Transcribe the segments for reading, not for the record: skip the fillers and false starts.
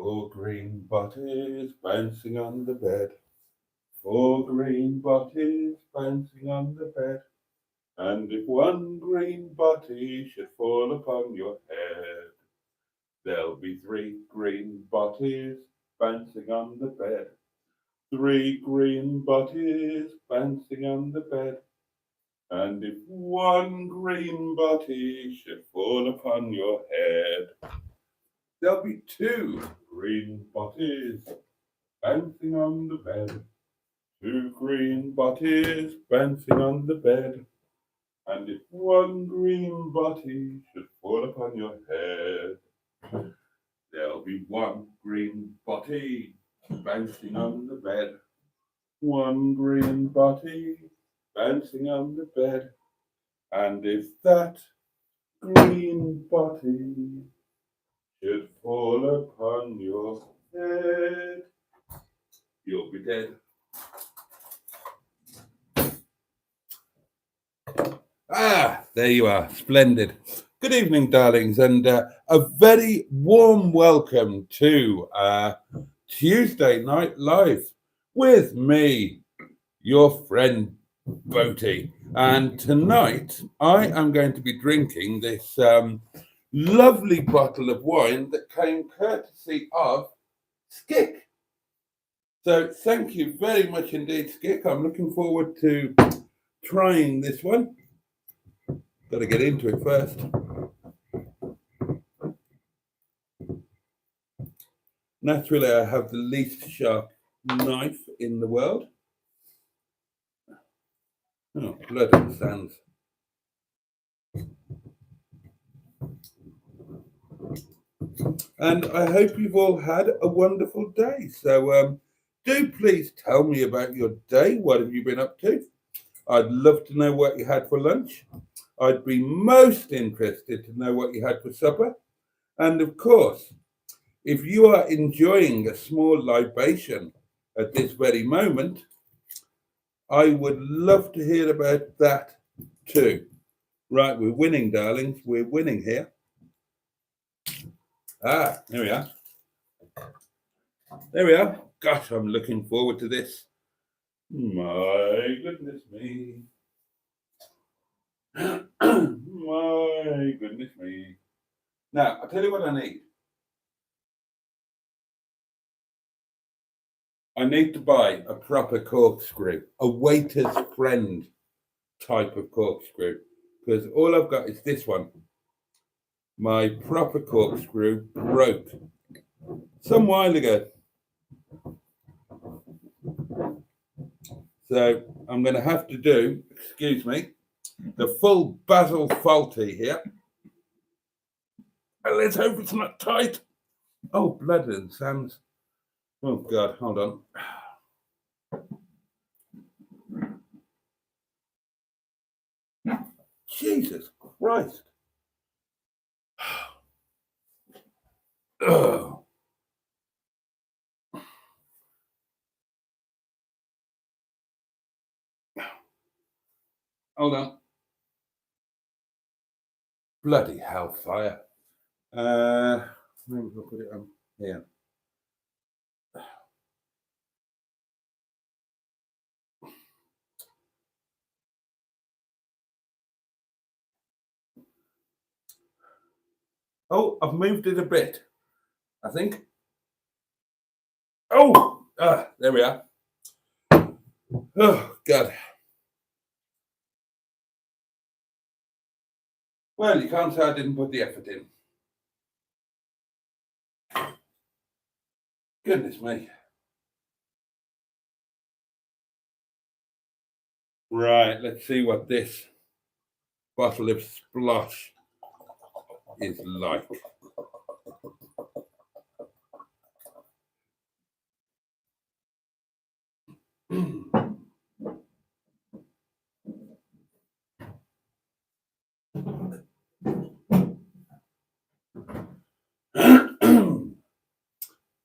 Four green bodies bouncing on the bed. Four green bodies bouncing on the bed. And if one green body should fall upon your head, there'll be three green bodies bouncing on the bed. Three green bodies bouncing on the bed. And if one green body should fall upon your head, there'll be two green bodies bouncing on the bed. Two green bodies bouncing on the bed. And if one green body should fall upon your head, there'll be one green body bouncing on the bed. One green body bouncing on the bed. And if that green body should fall upon your head, you'll be dead. There you are. Splendid. Good evening, darlings, and a very warm welcome to Tuesday Night Live with me, your friend Boaty. And tonight I am going to be drinking this lovely bottle of wine that came courtesy of Skick. So thank you very much indeed, Skick. I'm looking forward to trying this one. Got to get into it first. Naturally, I have the least sharp knife in the world. Oh, bloody sands. And I hope you've all had a wonderful day. So do please tell me about your day. What have you been up to? I'd love to know what you had for lunch. I'd be most interested to know what you had for supper. And of course, if you are enjoying a small libation at this very moment, I would love to hear about that too. Right, we're winning, darlings. We're winning here. Here we are. There we are. Gosh, I'm looking forward to this. My goodness me. My goodness me. Now, I'll tell you what I need. I need to buy a proper corkscrew, a waiter's friend type of corkscrew, because all I've got is this one. My proper corkscrew broke some while ago. So I'm going to have to do, excuse me, the full Basil Fawlty here. And let's hope it's not tight. Oh, blood and sands. Oh, God, hold on. Jesus Christ. Oh. Hold on. Bloody hellfire. Maybe we'll put it on here. Oh, I've moved it a bit, I think. Oh, there we are. Oh, God. Well, you can't say I didn't put the effort in. Goodness me. Right, let's see what this bottle of splosh is like.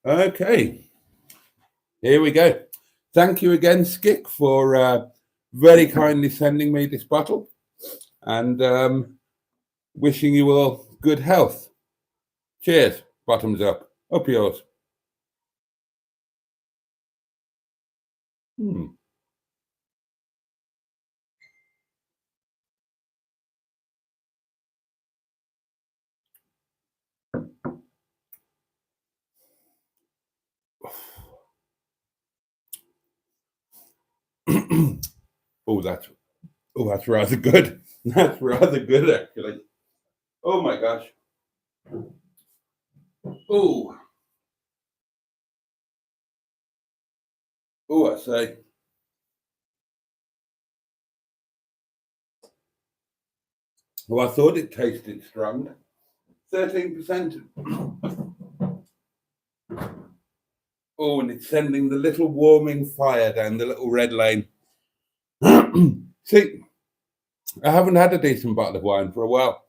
Okay, here we go. Thank you again, Skick, for very kindly sending me this bottle, and wishing you all good health. Cheers. Bottoms up. Up yours. Hmm. Oh, that's rather good. That's rather good, actually. Oh my gosh. Oh, oh, I say. Oh, I thought it tasted strong. 13%. Oh, and it's sending the little warming fire down the little red lane. See, I haven't had a decent bottle of wine for a while,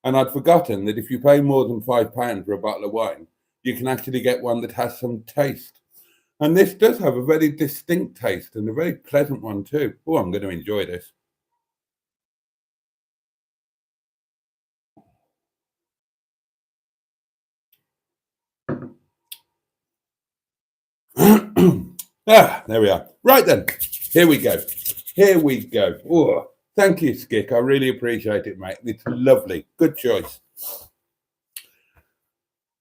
and I'd forgotten that if you pay more than £5 for a bottle of wine, you can actually get one that has some taste. And this does have a very distinct taste and a very pleasant one too. Oh, I'm going to enjoy this. There we are. Right then, here we go. Here we go. Oh, thank you, Skick. I really appreciate it, mate. It's lovely. Good choice.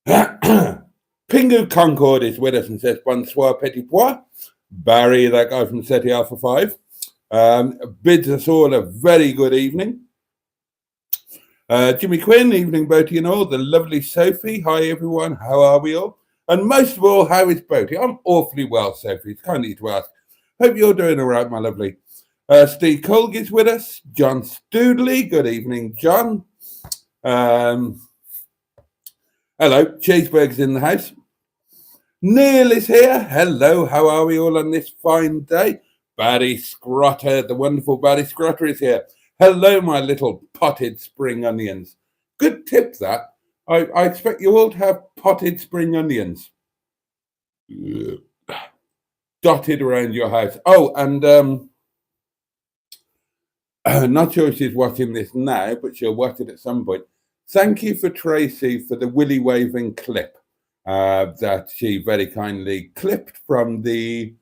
Pingu Concord is with us and says, Bonsoir, petit pois. Barry, that guy from SETI Alpha 5, bids us all a very good evening. Jimmy Quinn, evening, Boaty and all. The lovely Sophie, hi everyone, how are we all? And most of all, how is Boaty? I'm awfully well, Sophie. It's kind of you to ask. Hope you're doing all right, my lovely. Steve Colgis with us. John Stoodley, good evening, John. Hello, Cheeseburger's in the house. Neil is here. Hello, how are we all on this fine day? Barry Scrotter, the wonderful Barry Scrotter is here. Hello, my little potted spring onions. Good tip, that. I expect you all to have potted spring onions dotted around your house. Oh, and not sure if she's watching this now, but she'll watch it at some point. Thank you for Tracy for the willy waving clip that she very kindly clipped from the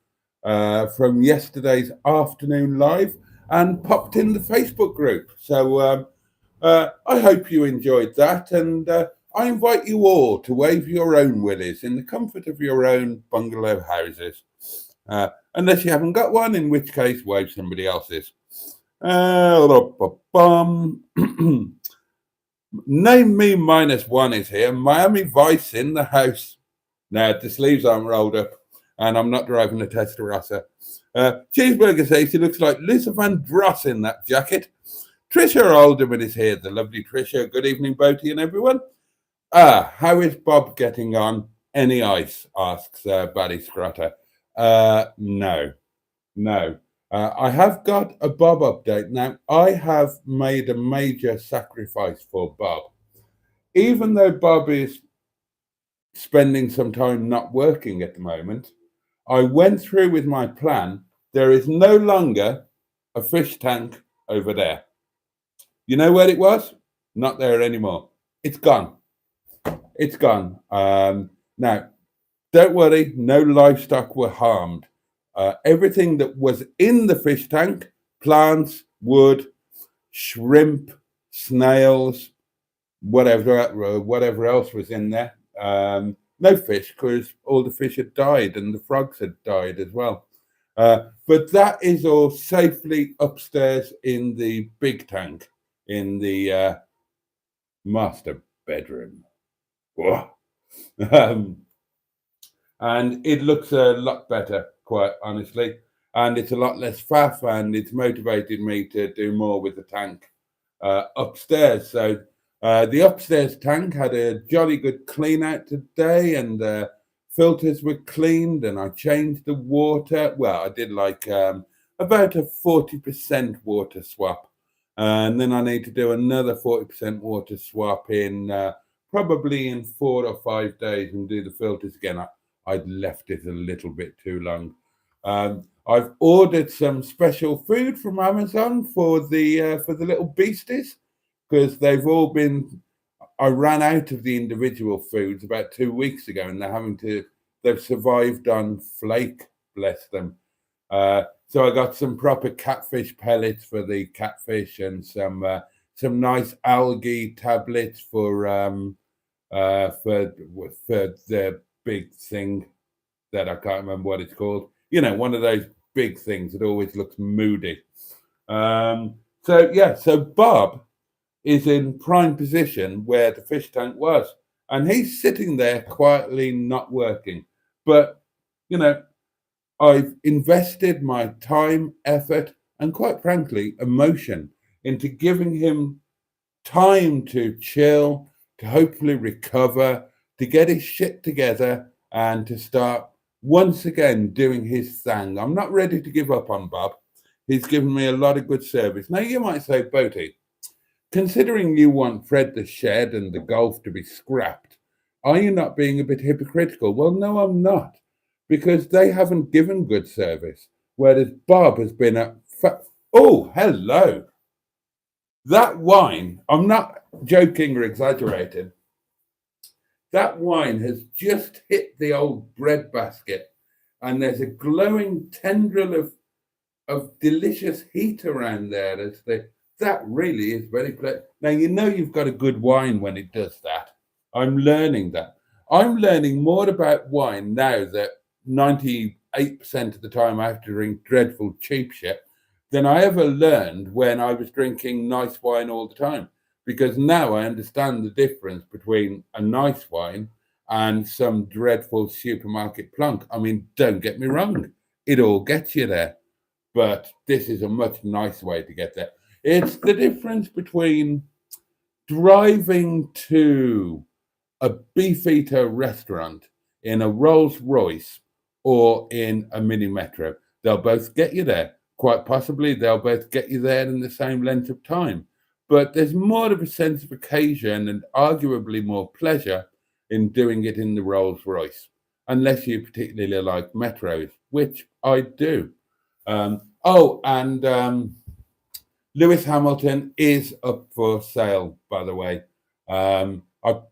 from yesterday's afternoon live and popped in the Facebook group. So I hope you enjoyed that, and I invite you all to wave your own willies in the comfort of your own bungalow houses. Unless you haven't got one, in which case wave somebody else's. Name me -1 is here. Miami Vice in the house. Now, the sleeves aren't rolled up, and I'm not driving a Testarossa. Cheeseburger says she looks like Lisa Van Dross in that jacket. Trisha Alderman is here. The lovely Trisha. Good evening, Boaty and everyone. How is Bob getting on? Any ice? Asks Barry Scrotter. No. I have got a Bob update. Now, I have made a major sacrifice for Bob. Even though Bob is spending some time not working at the moment, I went through with my plan. There is no longer a fish tank over there. You know where it was? Not there anymore. It's gone. It's gone. Now, don't worry, no livestock were harmed. Everything that was in the fish tank, plants, wood, shrimp, snails, whatever else was in there. No fish, because all the fish had died and the frogs had died as well. But that is all safely upstairs in the big tank in the master bedroom. And it looks a lot better, quite honestly. And it's a lot less faff, and it's motivated me to do more with the tank upstairs. So the upstairs tank had a jolly good clean out today, and filters were cleaned, and I changed the water. Well, I did like about a 40% water swap. And then I need to do another 40% water swap in probably in 4 or 5 days and do the filters again. I'd left it a little bit too long. I've ordered some special food from Amazon for the little beasties, because they've all been. I ran out of the individual foods about 2 weeks ago, and they've survived on flake. Bless them. So I got some proper catfish pellets for the catfish and some nice algae tablets for the big thing that I can't remember what it's called. You know, one of those big things that always looks moody. So Bob is in prime position where the fish tank was, and he's sitting there quietly not working. But you know, I've invested my time, effort, and quite frankly, emotion into giving him time to chill, to hopefully recover, to get his shit together, and to start once again doing his thing. I'm not ready to give up on Bob. He's given me a lot of good service. Now, you might say, Boaty, considering you want Fred the shed and the golf to be scrapped, are you not being a bit hypocritical? Well, no, I'm not, because they haven't given good service, whereas Bob has been a. Oh, hello. That wine, I'm not joking or exaggerating, that wine has just hit the old bread basket, and there's a glowing tendril of delicious heat around there. That really is very pleasant. Now, you know you've got a good wine when it does that. I'm learning that. I'm learning more about wine now that 98% of the time I have to drink dreadful cheap shit than I ever learned when I was drinking nice wine all the time. Because now I understand the difference between a nice wine and some dreadful supermarket plunk. I mean, don't get me wrong, it all gets you there. But this is a much nicer way to get there. It's the difference between driving to a beefeater restaurant in a Rolls Royce or in a mini metro. They'll both get you there. Quite possibly, they'll both get you there in the same length of time. But there's more of a sense of occasion and arguably more pleasure in doing it in the Rolls Royce, unless you particularly like metros, which I do. And Lewis Hamilton is up for sale, by the way. I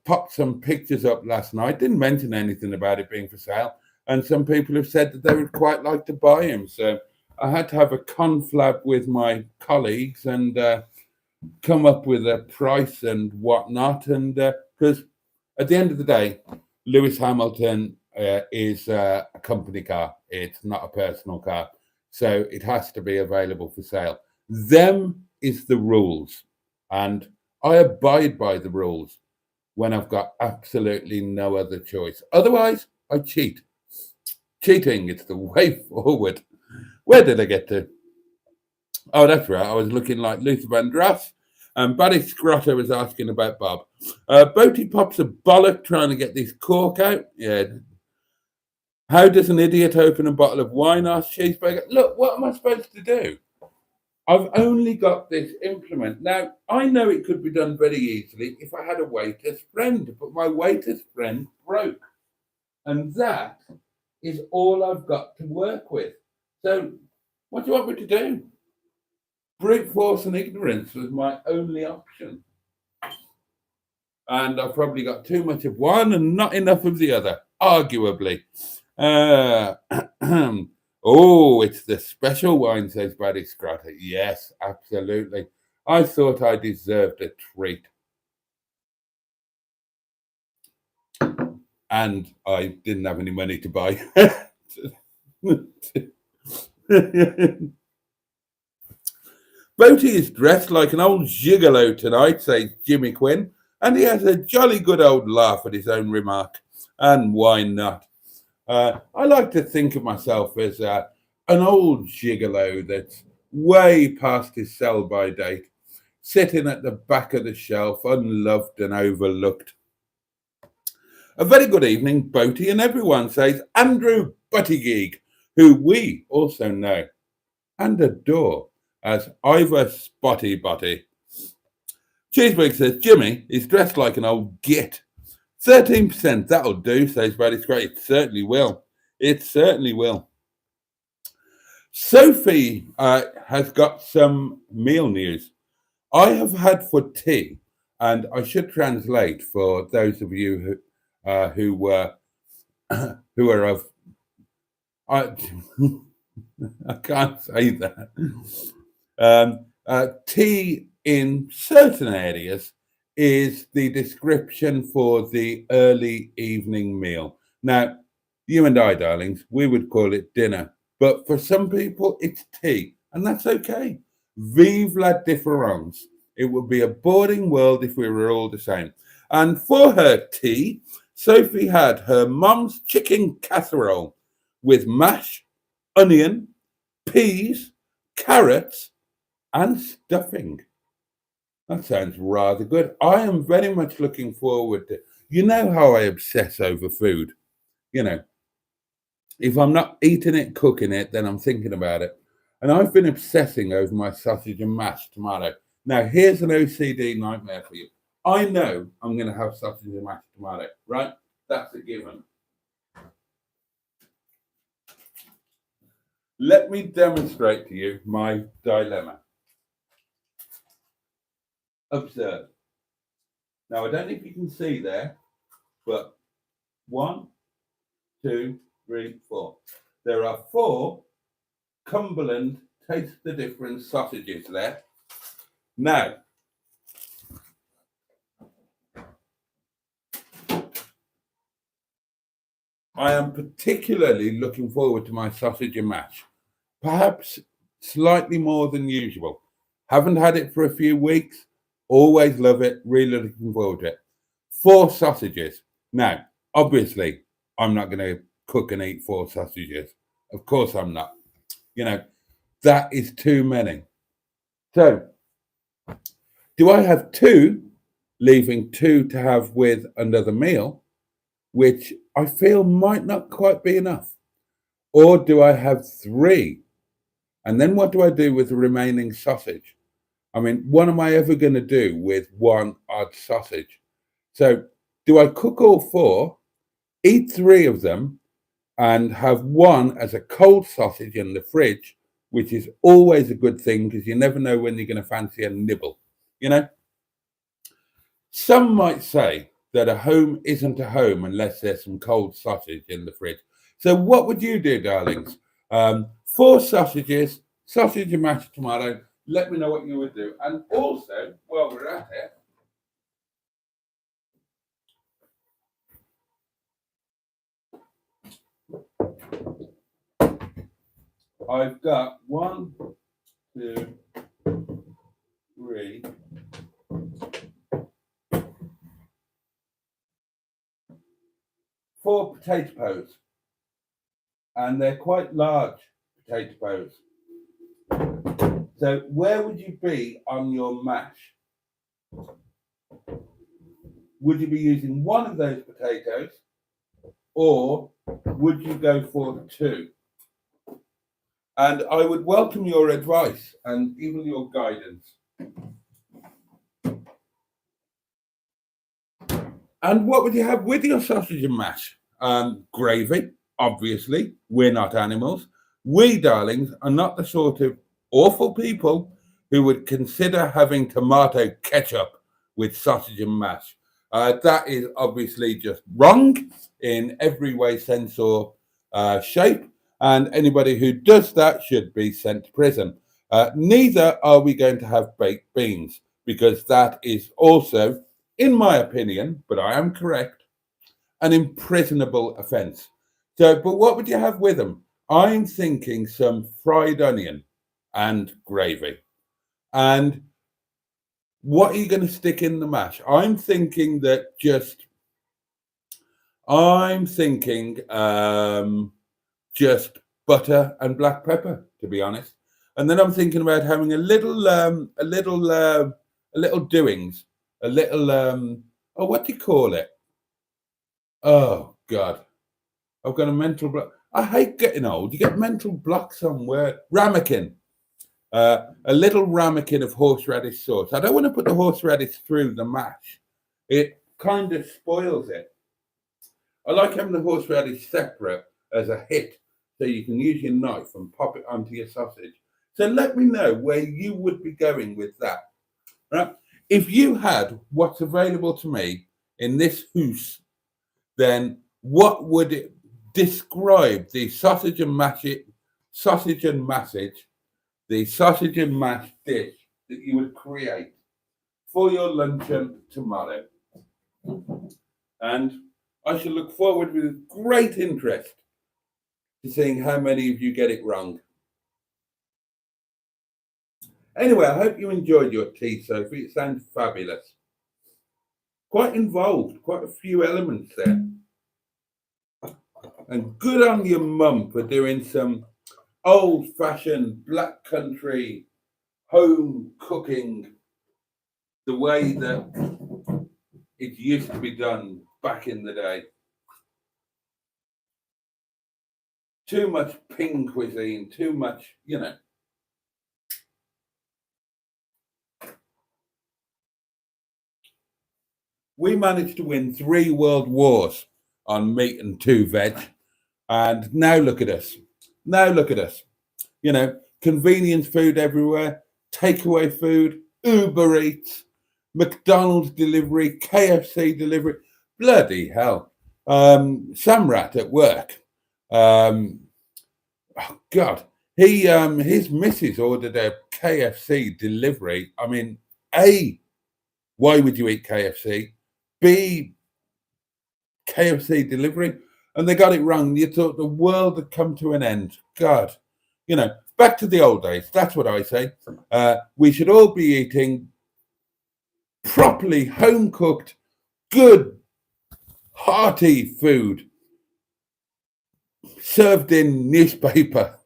popped some pictures up last night, didn't mention anything about it being for sale, and some people have said that they would quite like to buy him. So I had to have a conflab with my colleagues and come up with a price and whatnot. And because at the end of the day, Lewis Hamilton is a company car, it's not a personal car. So it has to be available for sale. Them is the rules. And I abide by the rules when I've got absolutely no other choice. Otherwise, I cheat. Cheating is the way forward. Where did I get to? Oh, that's right. I was looking like Luther Vandross. And Barry Scrotter was asking about Bob. Boaty pops a bollock trying to get this cork out. Yeah. How does an idiot open a bottle of wine? Asked Cheeseburger. Look, what am I supposed to do? I've only got this implement. Now, I know it could be done very easily if I had a waiter's friend, but my waiter's friend broke. And that is all I've got to work with. So, what do you want me to do? Brute force and ignorance was my only option. And I've probably got too much of one and not enough of the other, arguably. Oh, it's the special wine, says Barry Scrotter. Yes, absolutely. I thought I deserved a treat. And I didn't have any money to buy. Boaty is dressed like an old gigolo tonight, says Jimmy Quinn, and he has a jolly good old laugh at his own remark. And why not? I like to think of myself as an old gigolo that's way past his sell-by date, sitting at the back of the shelf, unloved and overlooked. A very good evening, Boaty and everyone, says Andrew Buttigieg, who we also know and adore as Ivor Spotty Botty. Cheeseburger says Jimmy is dressed like an old git. 13%, that'll do, says Barry Scrotter. It certainly will. It certainly will. Sophie has got some meal news. I have had for tea, and I should translate for those of you who are of I can't say that. Tea in certain areas is the description for the early evening meal. Now, you and I, darlings, we would call it dinner, but for some people, it's tea, and that's okay. Vive la différence. It would be a boring world if we were all the same. And for her tea, Sophie had her mum's chicken casserole with mash, onion, peas, carrots, and stuffing. That sounds rather good. I am very much looking forward to. You know how I obsess over food. You know, if I'm not eating it, cooking it, then I'm thinking about it. And I've been obsessing over my sausage and mashed tomato. Now, here's an OCD nightmare for you. I know I'm going to have sausage and mashed tomato, right? That's a given. Let me demonstrate to you my dilemma. Observe. Now, I don't know if you can see there, but 1, 2, 3, 4. There are 4 Cumberland Taste the Difference sausages there. Now, I am particularly looking forward to my sausage and mash, perhaps slightly more than usual. Haven't had it for a few weeks. Always love it. Really looking forward to it. 4 sausages. Now, obviously, I'm not going to cook and eat 4 sausages. Of course, I'm not. You know, that is too many. So, do I have 2, leaving 2 to have with another meal, which I feel might not quite be enough? Or do I have 3? And then what do I do with the remaining sausage? I mean, what am I ever going to do with 1 odd sausage? So, do I cook all 4, eat 3 of them, and have 1 as a cold sausage in the fridge, which is always a good thing because you never know when you're going to fancy a nibble, you know? Some might say that a home isn't a home unless there's some cold sausage in the fridge. So what would you do, darlings? 4 sausages, sausage and mashed tomato. Let me know what you would do. And also, while we're at it, I've got 1, 2, 3, 4 potato peas, and they're quite large potato peas. So where would you be on your mash? Would you be using 1 of those potatoes, or would you go for 2? And I would welcome your advice and even your guidance. And what would you have with your sausage and mash? Gravy, obviously. We're not animals. We, darlings, are not the sort of awful people who would consider having tomato ketchup with sausage and mash. That is obviously just wrong in every way, sense, or shape. And anybody who does that should be sent to prison. Neither are we going to have baked beans, because that is also, in my opinion, but I am correct, an imprisonable offence. So, but what would you have with them? I'm thinking some fried onion and gravy. And what are you going to stick in the mash? I'm thinking just butter and black pepper, to be honest. And then I'm thinking about having a little doings, a little oh, what do you call it? Oh God, I've got a mental block. I hate getting old. You get mental blocks somewhere. Ramekin. A little ramekin of horseradish sauce. I don't want to put the horseradish through the mash. It kind of spoils it. I like having the horseradish separate as a hit, so you can use your knife and pop it onto your sausage. So let me know where you would be going with that. Right? If you had what's available to me in this house, then what would it describe the sausage and sausage and massage, the sausage and mash dish that you would create for your luncheon tomorrow. And I shall look forward with great interest to seeing how many of you get it wrong. Anyway, I hope you enjoyed your tea, Sophie. It sounds fabulous. Quite involved, quite a few elements there. And good on your mum for doing some old-fashioned black country home cooking the way that it used to be done back in the day. Too much ping cuisine, too much, you know. We managed to win 3 world wars on meat and 2 veg. And now look at us. Now look at us. You know, convenience food everywhere, takeaway food, Uber Eats, McDonald's delivery, KFC delivery. Bloody hell. Samrat at work. Oh God. His missus ordered a KFC delivery. I mean, A, why would you eat KFC? B, KFC delivery, and they got it wrong. You thought the world had come to an end. God, you know, back to the old days. That's what I say. We should all be eating properly home cooked, good, hearty food served in newspaper.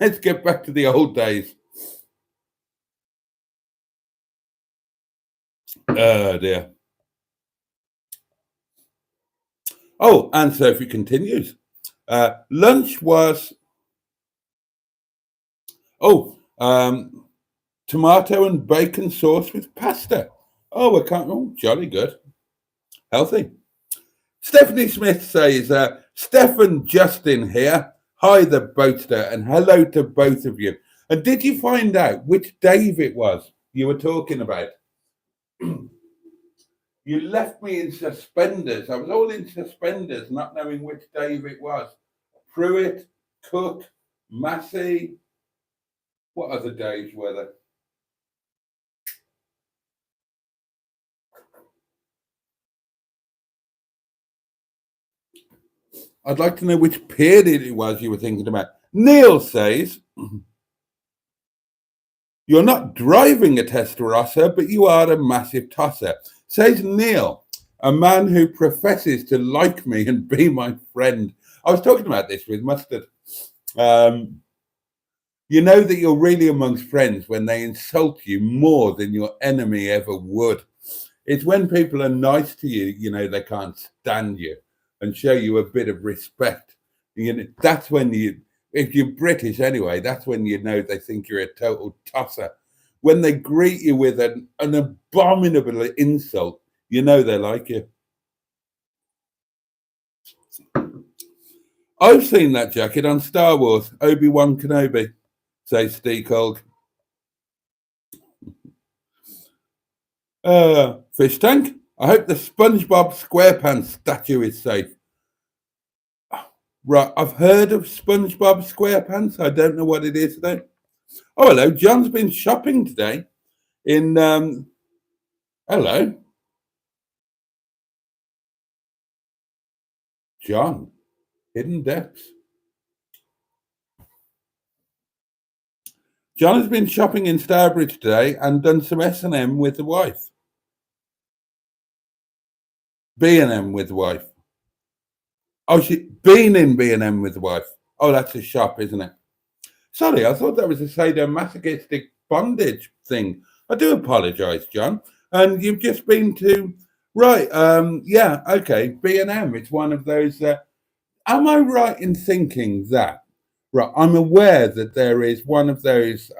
Let's get back to the old days. Oh dear. Oh, and Sophie continues. Lunch was tomato and bacon sauce with pasta. Oh, I can't. Oh, jolly good, healthy. Stephanie Smith says, "Steph and Justin here. Hi, the boatster, and hello to both of you. And did you find out which Dave it was you were talking about?" You left me in suspenders. I was all in suspenders, not knowing which Dave it was. Pruitt, Cook, Massey. What other Daves were there? I'd like to know which period it was you were thinking about. Neil says, "You're not driving a Testarossa, but you are a massive tosser." Says Neil, a man who professes to like me and be my friend. I was talking about this with Mustard. You know that you're really amongst friends when they insult you more than your enemy ever would. It's when people are nice to you, you know, they can't stand you and show you a bit of respect. You know, that's when you, if you're British anyway, that's when you know they think you're a total tosser. When they greet you with an abominable insult, you know they like you. I've seen that jacket on Star Wars, Obi-Wan Kenobi, says Steve Colg. Fish tank, I hope the SpongeBob SquarePants statue is safe. Right, I've heard of SpongeBob SquarePants. I don't know what it is though. Oh, hello. John's been shopping today in hello. John, Hidden Depths. John has been shopping in Stourbridge today and done some S&M with the wife. B&M with the wife. Oh, she's been in B&M with the wife. Oh, that's a shop, isn't it? Sorry, I thought that was a sadomasochistic bondage thing. I do apologise, John. And you've just been to, right, yeah, okay, B&M. It's one of those, am I right in thinking that, right, I'm aware that there is one of those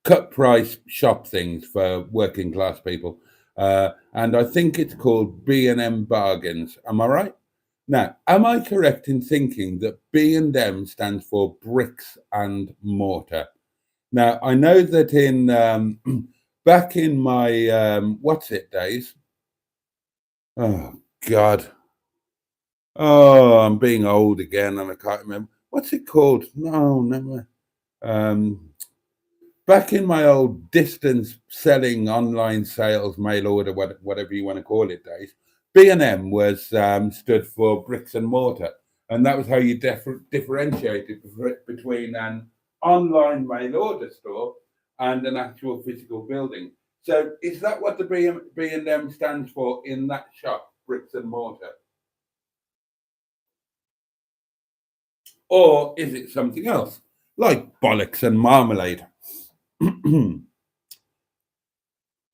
cut price shop things for working class people. And I think it's called B&M Bargains. Am I right? Now, am I correct in thinking that B&M stands for bricks and mortar? Now, I know that in back in my what's it days. Oh God, Oh, I'm being old again, and I can't remember what's it called. No, never. Um, Back in my old distance selling online sales mail order, whatever you want to call it, days, B&M was stood for bricks and mortar, and that was how you differentiated between an online mail order store and an actual physical building. So, is that what the B&M stands for in that shop, bricks and mortar, or is it something else like bollocks and marmalade? I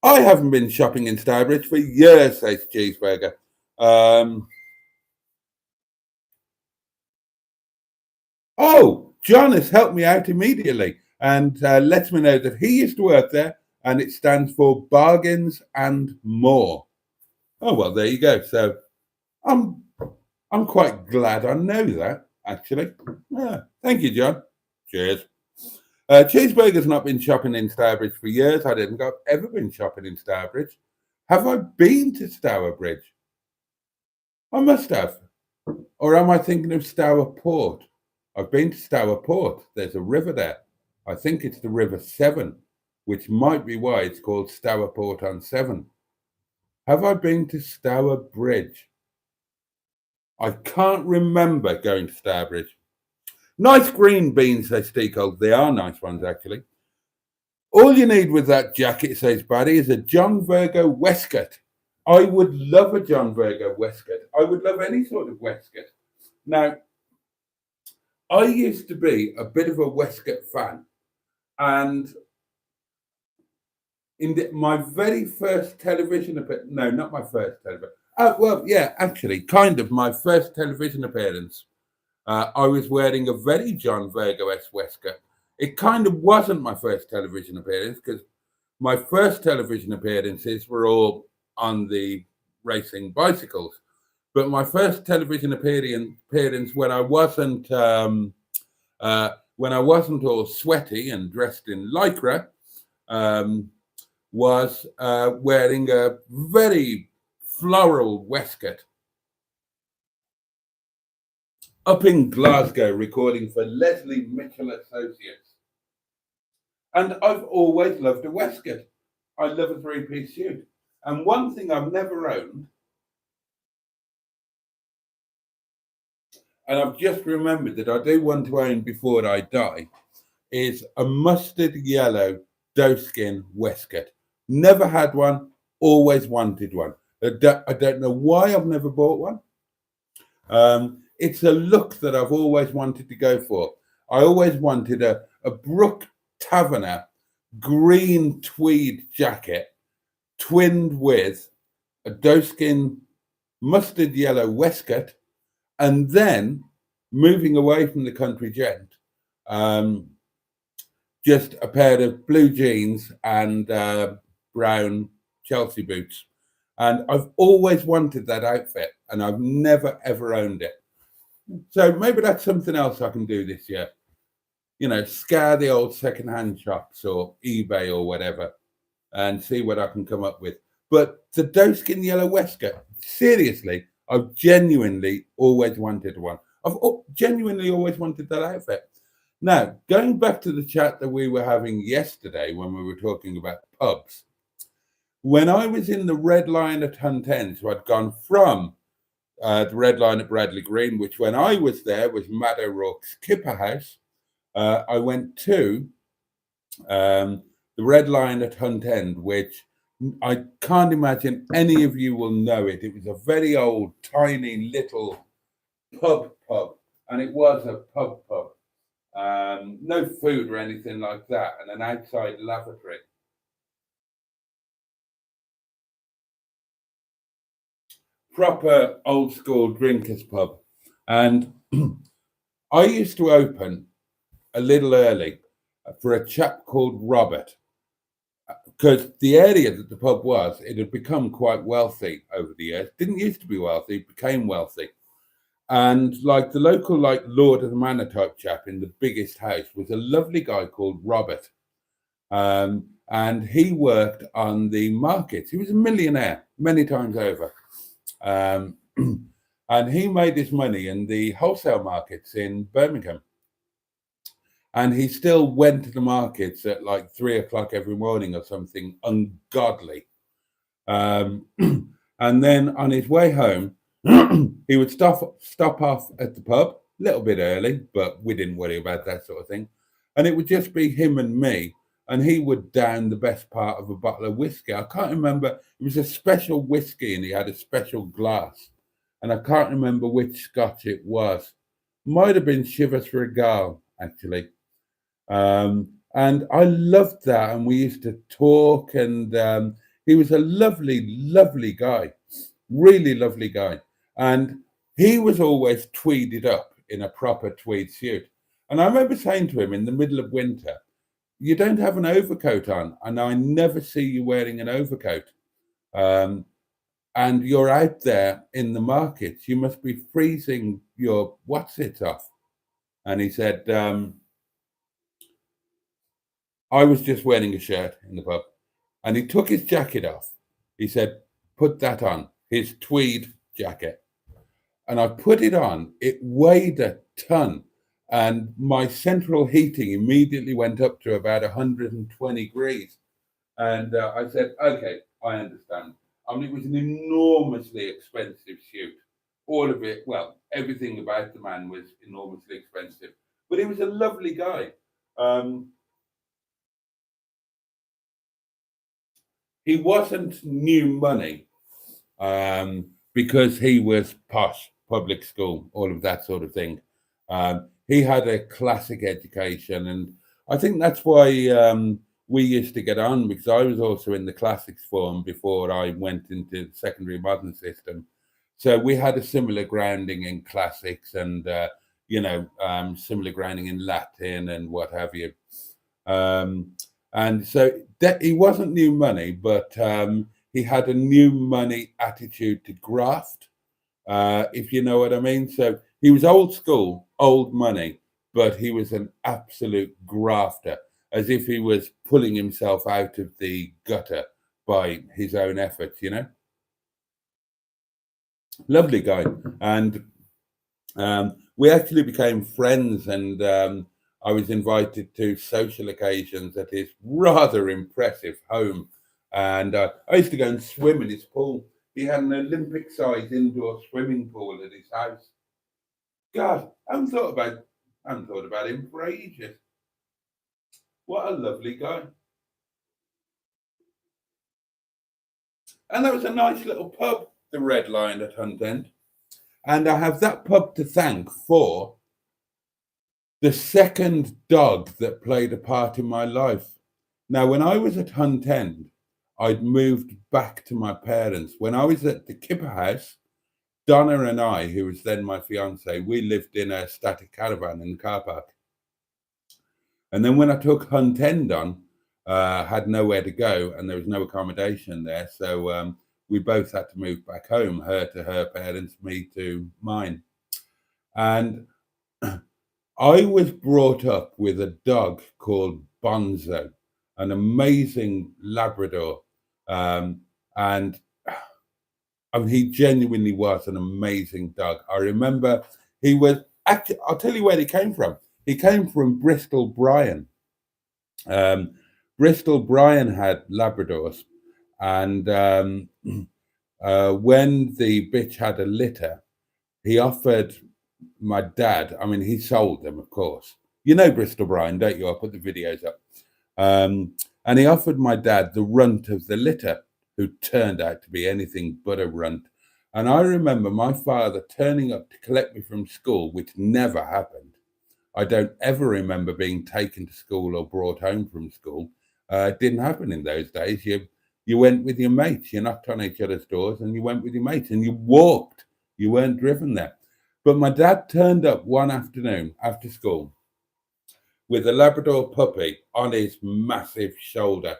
haven't been shopping in Stourbridge for years, says Cheeseburger. Um, John has helped me out immediately and lets me know that he used to work there and it stands for bargains and more. Oh well, there you go. So I'm I'm quite glad I know that actually. Yeah, thank you, John. Cheers. Cheeseburger's not been shopping in Stourbridge for years. I didn't think I've ever been shopping in Stourbridge. Have I been to Stourbridge? I must have. Or am I thinking of Stour Port? I've been to Stour Port. There's a river there. I think it's the River Severn, which might be why it's called Stour Port on Severn. Have I been to Stour Bridge? I can't remember going to Stourbridge. Nice green beans, says Steakold. They are nice ones, actually. All you need with that jacket, says Buddy, is a John Virgo waistcoat. I would love a John Virgo waistcoat. I would love any sort of waistcoat. Now, I used to be a bit of a waistcoat fan, and my very first television appearance, no, not my first television. Oh, well, yeah, actually, kind of my first television appearance. I was wearing a very John Virgo-esque waistcoat. It kind of wasn't my first television appearance because my first television appearances were all on the racing bicycles. But my first television appearance when I wasn't all sweaty and dressed in lycra, um, was wearing a very floral waistcoat up in Glasgow, recording for Leslie Mitchell Associates. And I've always loved a waistcoat. I love a three-piece suit. And one thing I've never owned, and I've just remembered that I do want to own before I die, is a mustard yellow doeskin waistcoat. Never had one, always wanted one. I don't know why I've never bought one. It's a look that I've always wanted to go for. I always wanted a Brook Taverner green tweed jacket twinned with a doeskin mustard yellow waistcoat, and then moving away from the country gent, just a pair of blue jeans and brown Chelsea boots. And I've always wanted that outfit, and I've never ever owned it. So maybe that's something else I can do this year. You know, scour the old second-hand shops or eBay or whatever, and see what I can come up with. But the doeskin yellow waistcoat, seriously, I've genuinely always wanted one. I've genuinely always wanted that outfit. Now, going back to the chat that we were having yesterday when we were talking about pubs, when I was in the Red Lion at Hunt End, so I'd gone from the Red Lion at Bradley Green, which when I was there was Matt O'Rourke's Kipper House. I went to the Red Lion at Hunt End, which I can't imagine any of you will know it. It was a very old, tiny little pub, and it was a pub. No food or anything like that, and an outside lavatory. Proper old school drinkers pub. And I used to open a little early for a chap called Robert, because the area that the pub was, it had become quite wealthy over the years. Didn't used to be wealthy, became wealthy. And like the local, like Lord of the Manor type chap in the biggest house was a lovely guy called Robert. And he worked on the markets. He was a millionaire many times over. Um, And he made his money in the wholesale markets in Birmingham. And he still went to the markets at like 3 o'clock every morning or something ungodly. Um, and then on his way home, he would stop off at the pub a little bit early, but we didn't worry about that sort of thing. And it would just be him and me, and he would down the best part of a bottle of whiskey. I can't remember. It was a special whiskey, and he had a special glass, and I can't remember which Scotch it was. Might have been Chivas Regal, actually. And I loved that, and we used to talk, and he was a lovely, lovely guy, really lovely guy. And he was always tweeded up in a proper tweed suit. And I remember saying to him in the middle of winter, "You don't have an overcoat on, and I never see you wearing an overcoat. Um, and you're out there in the markets. You must be freezing your what's it off." And he said, "I was just wearing a shirt in the pub." And he took his jacket off. He said, "Put that on," his tweed jacket. And I put it on. It weighed a ton. And my central heating immediately went up to about 120 degrees. And I said, "Okay, I understand." I mean, it was an enormously expensive suit. All of it, well, everything about the man was enormously expensive. But he was a lovely guy. Um, he wasn't new money because he was posh, public school, all of that sort of thing. He had a classic education, and I think that's why we used to get on, because I was also in the classics form before I went into the secondary modern system. So we had a similar grounding in classics, and similar grounding in Latin and what have you. Um, and so he wasn't new money, but he had a new money attitude to graft, if you know what I mean. So he was old school, old money, but he was an absolute grafter, as if he was pulling himself out of the gutter by his own efforts. Lovely guy. And we actually became friends, and I was invited to social occasions at his rather impressive home. And I used to go and swim in his pool. He had an Olympic-sized indoor swimming pool at his house. God, I haven't thought about him for ages. What a lovely guy. And that was a nice little pub, the Red Lion at Hunt End. And I have that pub to thank for the second dog that played a part in my life. Now, when I was at Hunt End, I'd moved back to my parents. When I was at the Kipper House, Donna and I, who was then my fiance, we lived in a static caravan in the car park. And then when I took Hunt End on, had nowhere to go, and there was no accommodation there. So we both had to move back home, her to her parents, me to mine. And I was brought up with a dog called Bonzo, an amazing Labrador. And I mean, he genuinely was an amazing dog. I remember he was actually, I'll tell you where he came from. He came from Bristol Bryan. Bristol Bryan had Labradors, and when the bitch had a litter, he offered my dad, I mean, he sold them, of course. You know Bristol Bryan, don't you? I'll put the videos up. And he offered my dad the runt of the litter, who turned out to be anything but a runt. And I remember my father turning up to collect me from school, which never happened. I don't ever remember being taken to school or brought home from school. It didn't happen in those days. You went with your mates, you knocked on each other's doors, and you went with your mates, and you walked. You weren't driven there. But my dad turned up one afternoon after school with a Labrador puppy on his massive shoulder.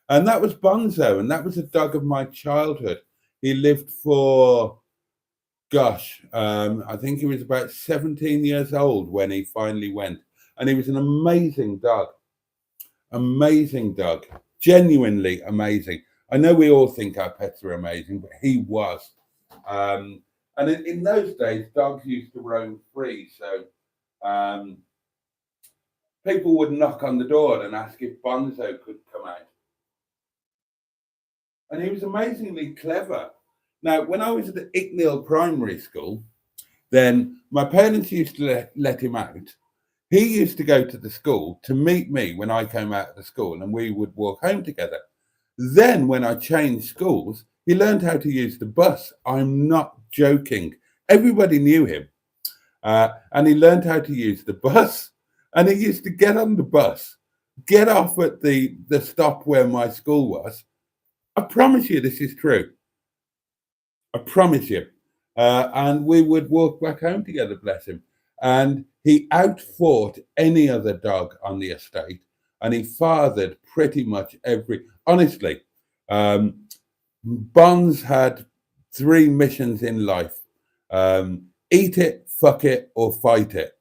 And that was Bonzo, and that was a dog of my childhood. He lived for, I think he was about 17 years old when he finally went. And he was an amazing dog, genuinely amazing. I know we all think our pets are amazing, but he was. And in those days, dogs used to roam free. So um, people would knock on the door and ask if Bonzo could come out. And he was amazingly clever. Now, when I was at the Icknield Primary School, then my parents used to let him out. He used to go to the school to meet me when I came out of the school, and we would walk home together. Then, when I changed schools, he learned how to use the bus. I'm not joking. Everybody knew him. And he learned how to use the bus. And he used to get on the bus, get off at the stop where my school was. I promise you this is true. I promise you. And we would walk back home together, bless him. And he outfought any other dog on the estate. And he fathered pretty much honestly, Bonds had three missions in life: eat it, fuck it, or fight it.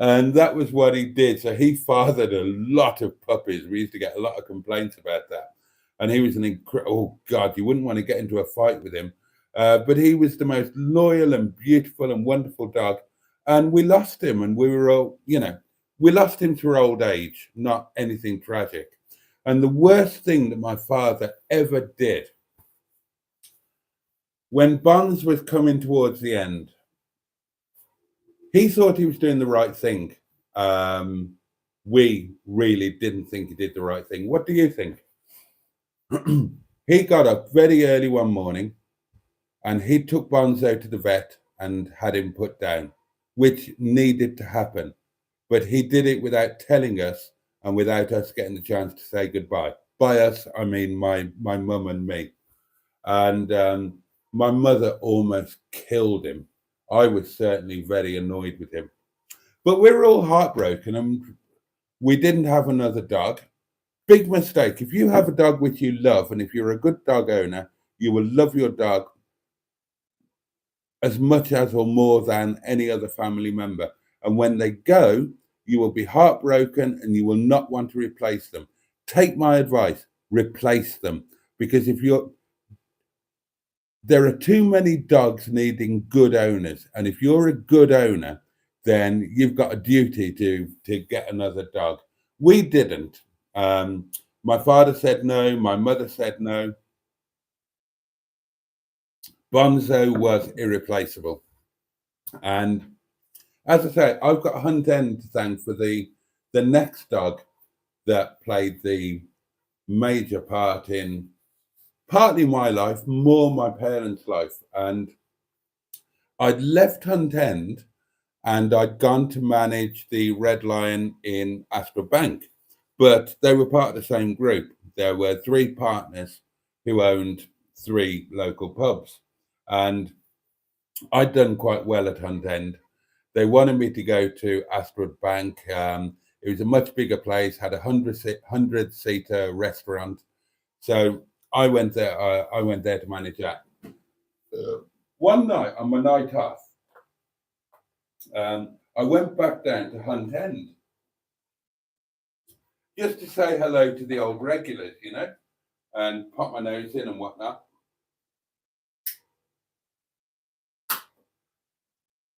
And that was what he did. So he fathered a lot of puppies. We used to get a lot of complaints about that. And he was oh God, you wouldn't want to get into a fight with him. But he was the most loyal and beautiful and wonderful dog. And we lost him, and we were all, we lost him to old age, not anything tragic. And the worst thing that my father ever did, when Bonds was coming towards the end, he thought he was doing the right thing. We really didn't think he did the right thing. What do you think? He got up very early one morning and he took Bonzo to the vet and had him put down, which needed to happen. But he did it without telling us and without us getting the chance to say goodbye. By us, I mean my mum and me. And my mother almost killed him. I was certainly very annoyed with him. But we were all heartbroken, and we didn't have another dog. Big mistake. If you have a dog which you love, and if you're a good dog owner, you will love your dog as much as or more than any other family member. And when they go, you will be heartbroken and you will not want to replace them. Take my advice, replace them. Because there are too many dogs needing good owners. And if you're a good owner, then you've got a duty to get another dog. We didn't. My father said no. My mother said no. Bonzo was irreplaceable. And as I say, I've got Hunt End to thank for the next dog that played the major part in partly my life, more my parents' life. And I'd left Hunt End and I'd gone to manage the Red Lion in Ashford Bank, but they were part of the same group. There were three partners who owned three local pubs, and I'd done quite well at Hunt End. They wanted me to go to Ashford Bank. It was a much bigger place, had a 100-seater restaurant. So I went there. I went there to manage that. One night on my night off, I went back down to Hunt End just to say hello to the old regulars, and pop my nose in and whatnot.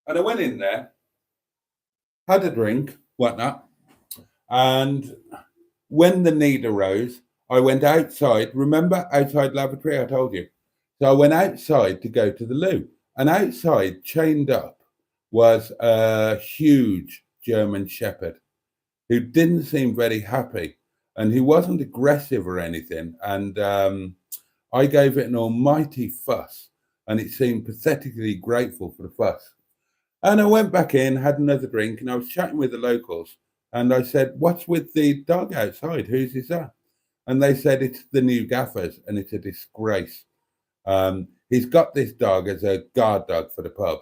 And I went in there, had a drink, whatnot, and when the need arose, I went outside. Remember outside lavatory, I told you. So I went outside to go to the loo, and outside, chained up, was a huge German Shepherd who didn't seem very happy, and he wasn't aggressive or anything. And I gave it an almighty fuss, and it seemed pathetically grateful for the fuss. And I went back in, had another drink, and I was chatting with the locals. And I said, "What's with the dog outside? Whose is that?" And they said, "It's the new gaffer's, and it's a disgrace. He's got this dog as a guard dog for the pub,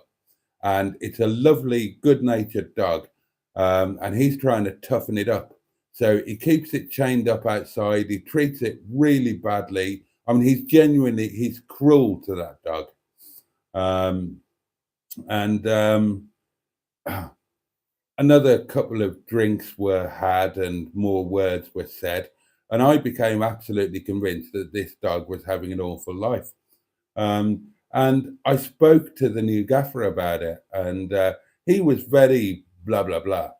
and it's a lovely, good-natured dog, and he's trying to toughen it up. So he keeps it chained up outside. He treats it really badly. I mean, he's cruel to that dog." Another couple of drinks were had and more words were said, and I became absolutely convinced that this dog was having an awful life. And I spoke to the new gaffer about it, and he was very blah blah blah,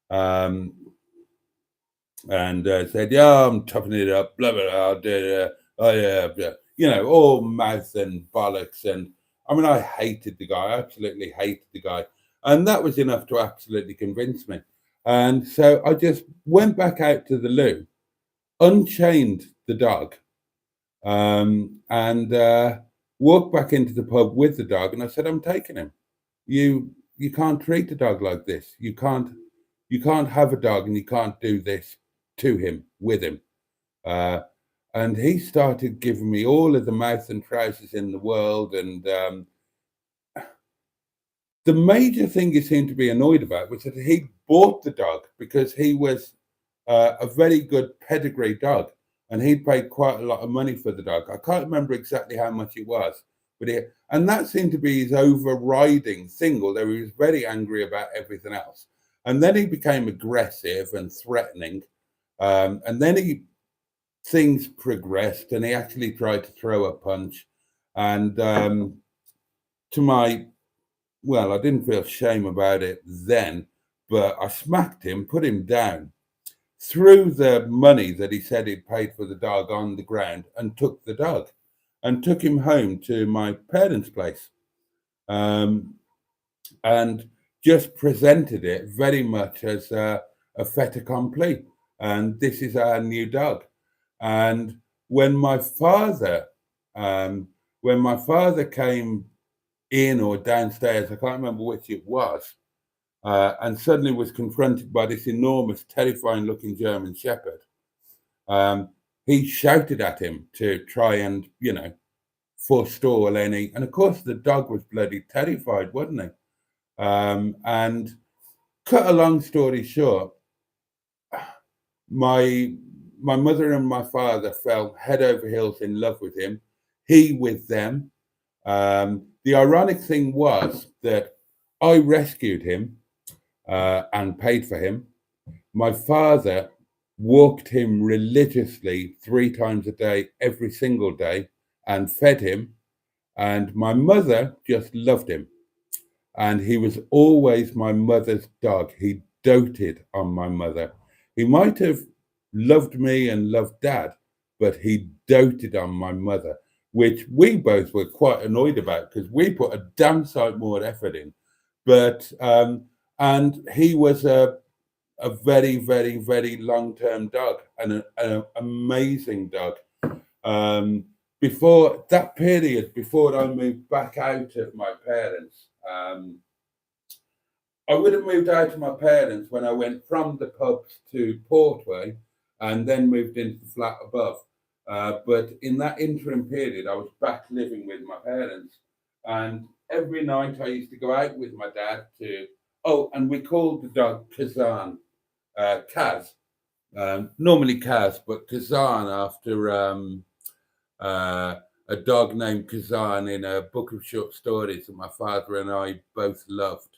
um, and said, "Yeah, I'm toughening it up, blah blah blah, oh yeah, blah." All mouth and bollocks. And I mean, I hated the guy, I absolutely hated the guy, and that was enough to absolutely convince me. And so I just went back out to the loo, unchained the dog, and walked back into the pub with the dog, and I said, "I'm taking him. You can't treat a dog like this. You can't have a dog, and you can't do this to him with him." Uh, and he started giving me all of the mouth and trousers in the world. And the major thing he seemed to be annoyed about was that he bought the dog because he was a very good pedigree dog, and he'd paid quite a lot of money for the dog. I can't remember exactly how much it was, but and that seemed to be his overriding thing, although he was very angry about everything else. And then he became aggressive and threatening, and then things progressed, and he actually tried to throw a punch. And to my well, I didn't feel shame about it then, but I smacked him, put him down, threw the money that he said he'd paid for the dog on the ground, and took the dog and took him home to my parents' place, um, and just presented it very much as a fait accompli. And this is our new dog. And when my father, um, when my father came in or downstairs, I can't remember which it was, and suddenly was confronted by this enormous, terrifying looking German Shepherd, um, he shouted at him to try and, forestall any. And of course, the dog was bloody terrified, wasn't he? And cut a long story short, my my mother and my father fell head over heels in love with him. He with them. The ironic thing was that I rescued him and paid for him. My father walked him religiously 3 times a day, every single day, and fed him. And my mother just loved him. And he was always my mother's dog. He doted on my mother. He might have loved me and loved dad, but he doted on my mother, which we both were quite annoyed about because we put a damn sight more effort in. But and he was a very, very, very long term dog, and an amazing dog. Um, Before that period, before I moved back out of my parents, I would have moved out of my parents when I went from the pubs to Portway and then moved into the flat above. But in that interim period, I was back living with my parents. And every night I used to go out with my dad to, oh, and we called the dog Kazan, Kaz, normally Kaz, but Kazan after a dog named Kazan in a book of short stories that my father and I both loved.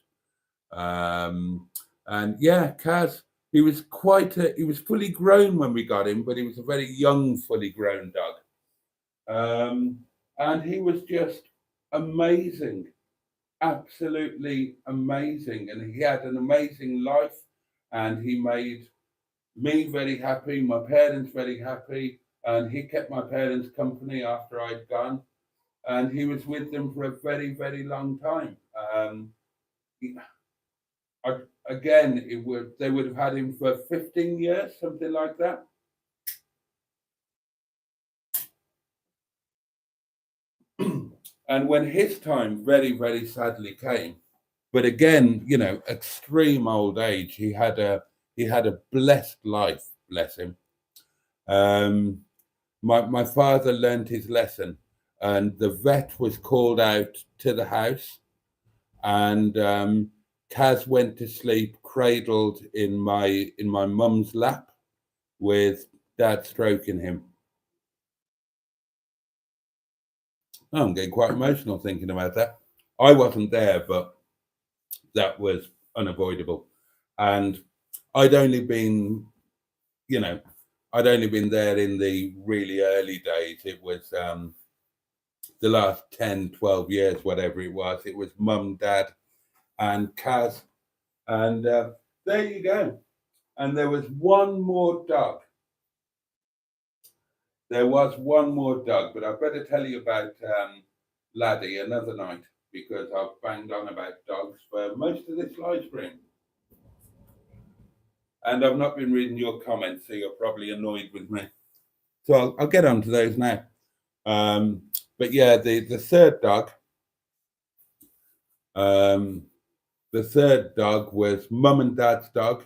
And yeah, Kaz, he was fully grown when we got him, but he was a very young, fully grown dog. And he was just amazing, absolutely amazing. And he had an amazing life, and he made me very happy, my parents very happy, and he kept my parents company after I'd gone, and he was with them for a very, very long time. He, Again, they would have had him for 15 years, something like that. And when his time very, very sadly came, but again, extreme old age, he had a blessed life, bless him. Um, my father learned his lesson, and the vet was called out to the house, and Kaz went to sleep cradled in my mum's lap with dad stroking him. Oh, I'm getting quite emotional thinking about that. I wasn't there, but that was unavoidable. And I'd only been, you know, I'd only been there in the really early days. It was the last 10, 12 years, whatever it was. It was mum, dad, and Kaz. And there you go. And there was one more dog. There was one more dog, but I better tell you about Laddie another night, because I've banged on about dogs for most of this live stream. And I've not been reading your comments, so you're probably annoyed with me. So I'll get on to those now. But yeah, the third dog, was mum and dad's dog.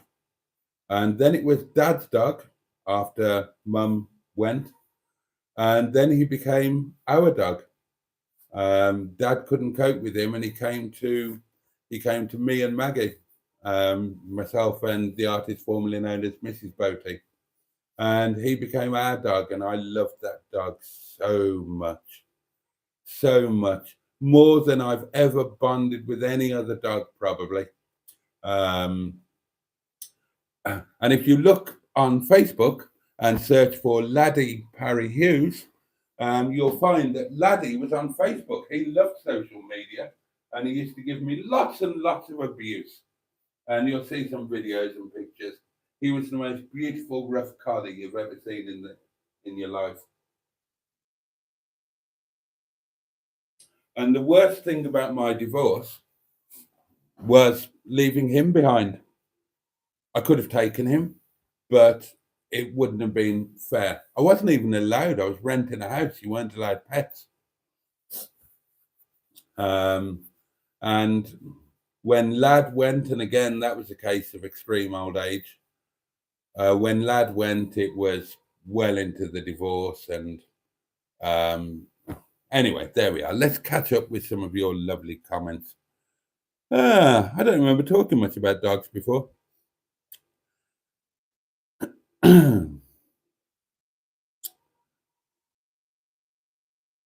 And then it was dad's dog after mum went. And then he became our dog. Dad couldn't cope with him, and he came to me and Maggie, myself and the artist formerly known as Mrs. Boaty. And he became our dog, and I loved that dog so much, more than I've ever bonded with any other dog, probably. And if you look on Facebook and search for Laddie Parry Hughes, you'll find that Laddie was on Facebook. He loved social media, and he used to give me lots and lots of abuse. And you'll see some videos and pictures. He was the most beautiful rough collie you've ever seen in your life. And the worst thing about my divorce was leaving him behind. I could have taken him, but it wouldn't have been fair. I wasn't even allowed. I was renting a house. You weren't allowed pets. And when Lad went, and again, that was a case of extreme old age. When Lad went, it was well into the divorce. And anyway, there we are. Let's catch up with some of your lovely comments. I don't remember talking much about dogs before.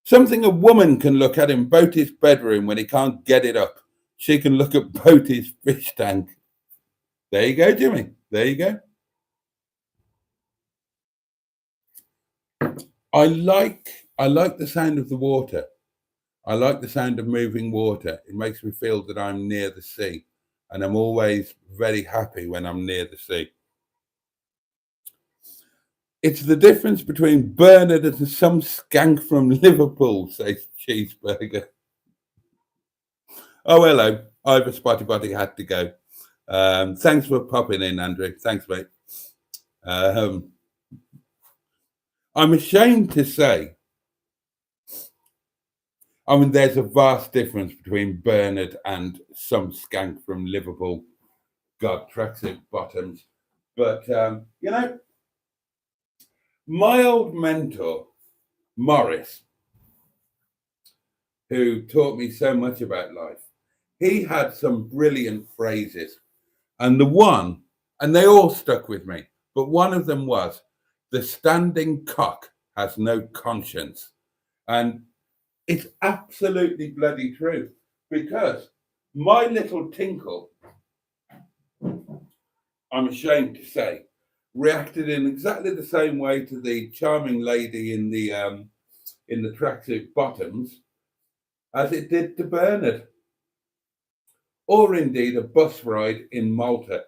Something a woman can look at in Boaty's bedroom when he can't get it up. She can look at Boaty's fish tank. There you go, Jimmy. There you go. I like the sound of the water. I like the sound of moving water. It makes me feel that I'm near the sea, and I'm always very happy when I'm near the sea. It's the difference between Bernard and some skank from Liverpool, says Cheeseburger. Oh, hello. Ivor Spotty Body had to go. Thanks for popping in, Andrew. Thanks, mate. I'm ashamed to say, I mean, there's a vast difference between Bernard and some skank from Liverpool. God, tracksuit bottoms. But, my old mentor, Morris, who taught me so much about life, he had some brilliant phrases. And they all stuck with me, but one of them was, the standing cock has no conscience. And it's absolutely bloody true, because my little tinkle, I'm ashamed to say, reacted in exactly the same way to the charming lady in the tracksuit bottoms as it did to Bernard, or indeed a bus ride in Malta.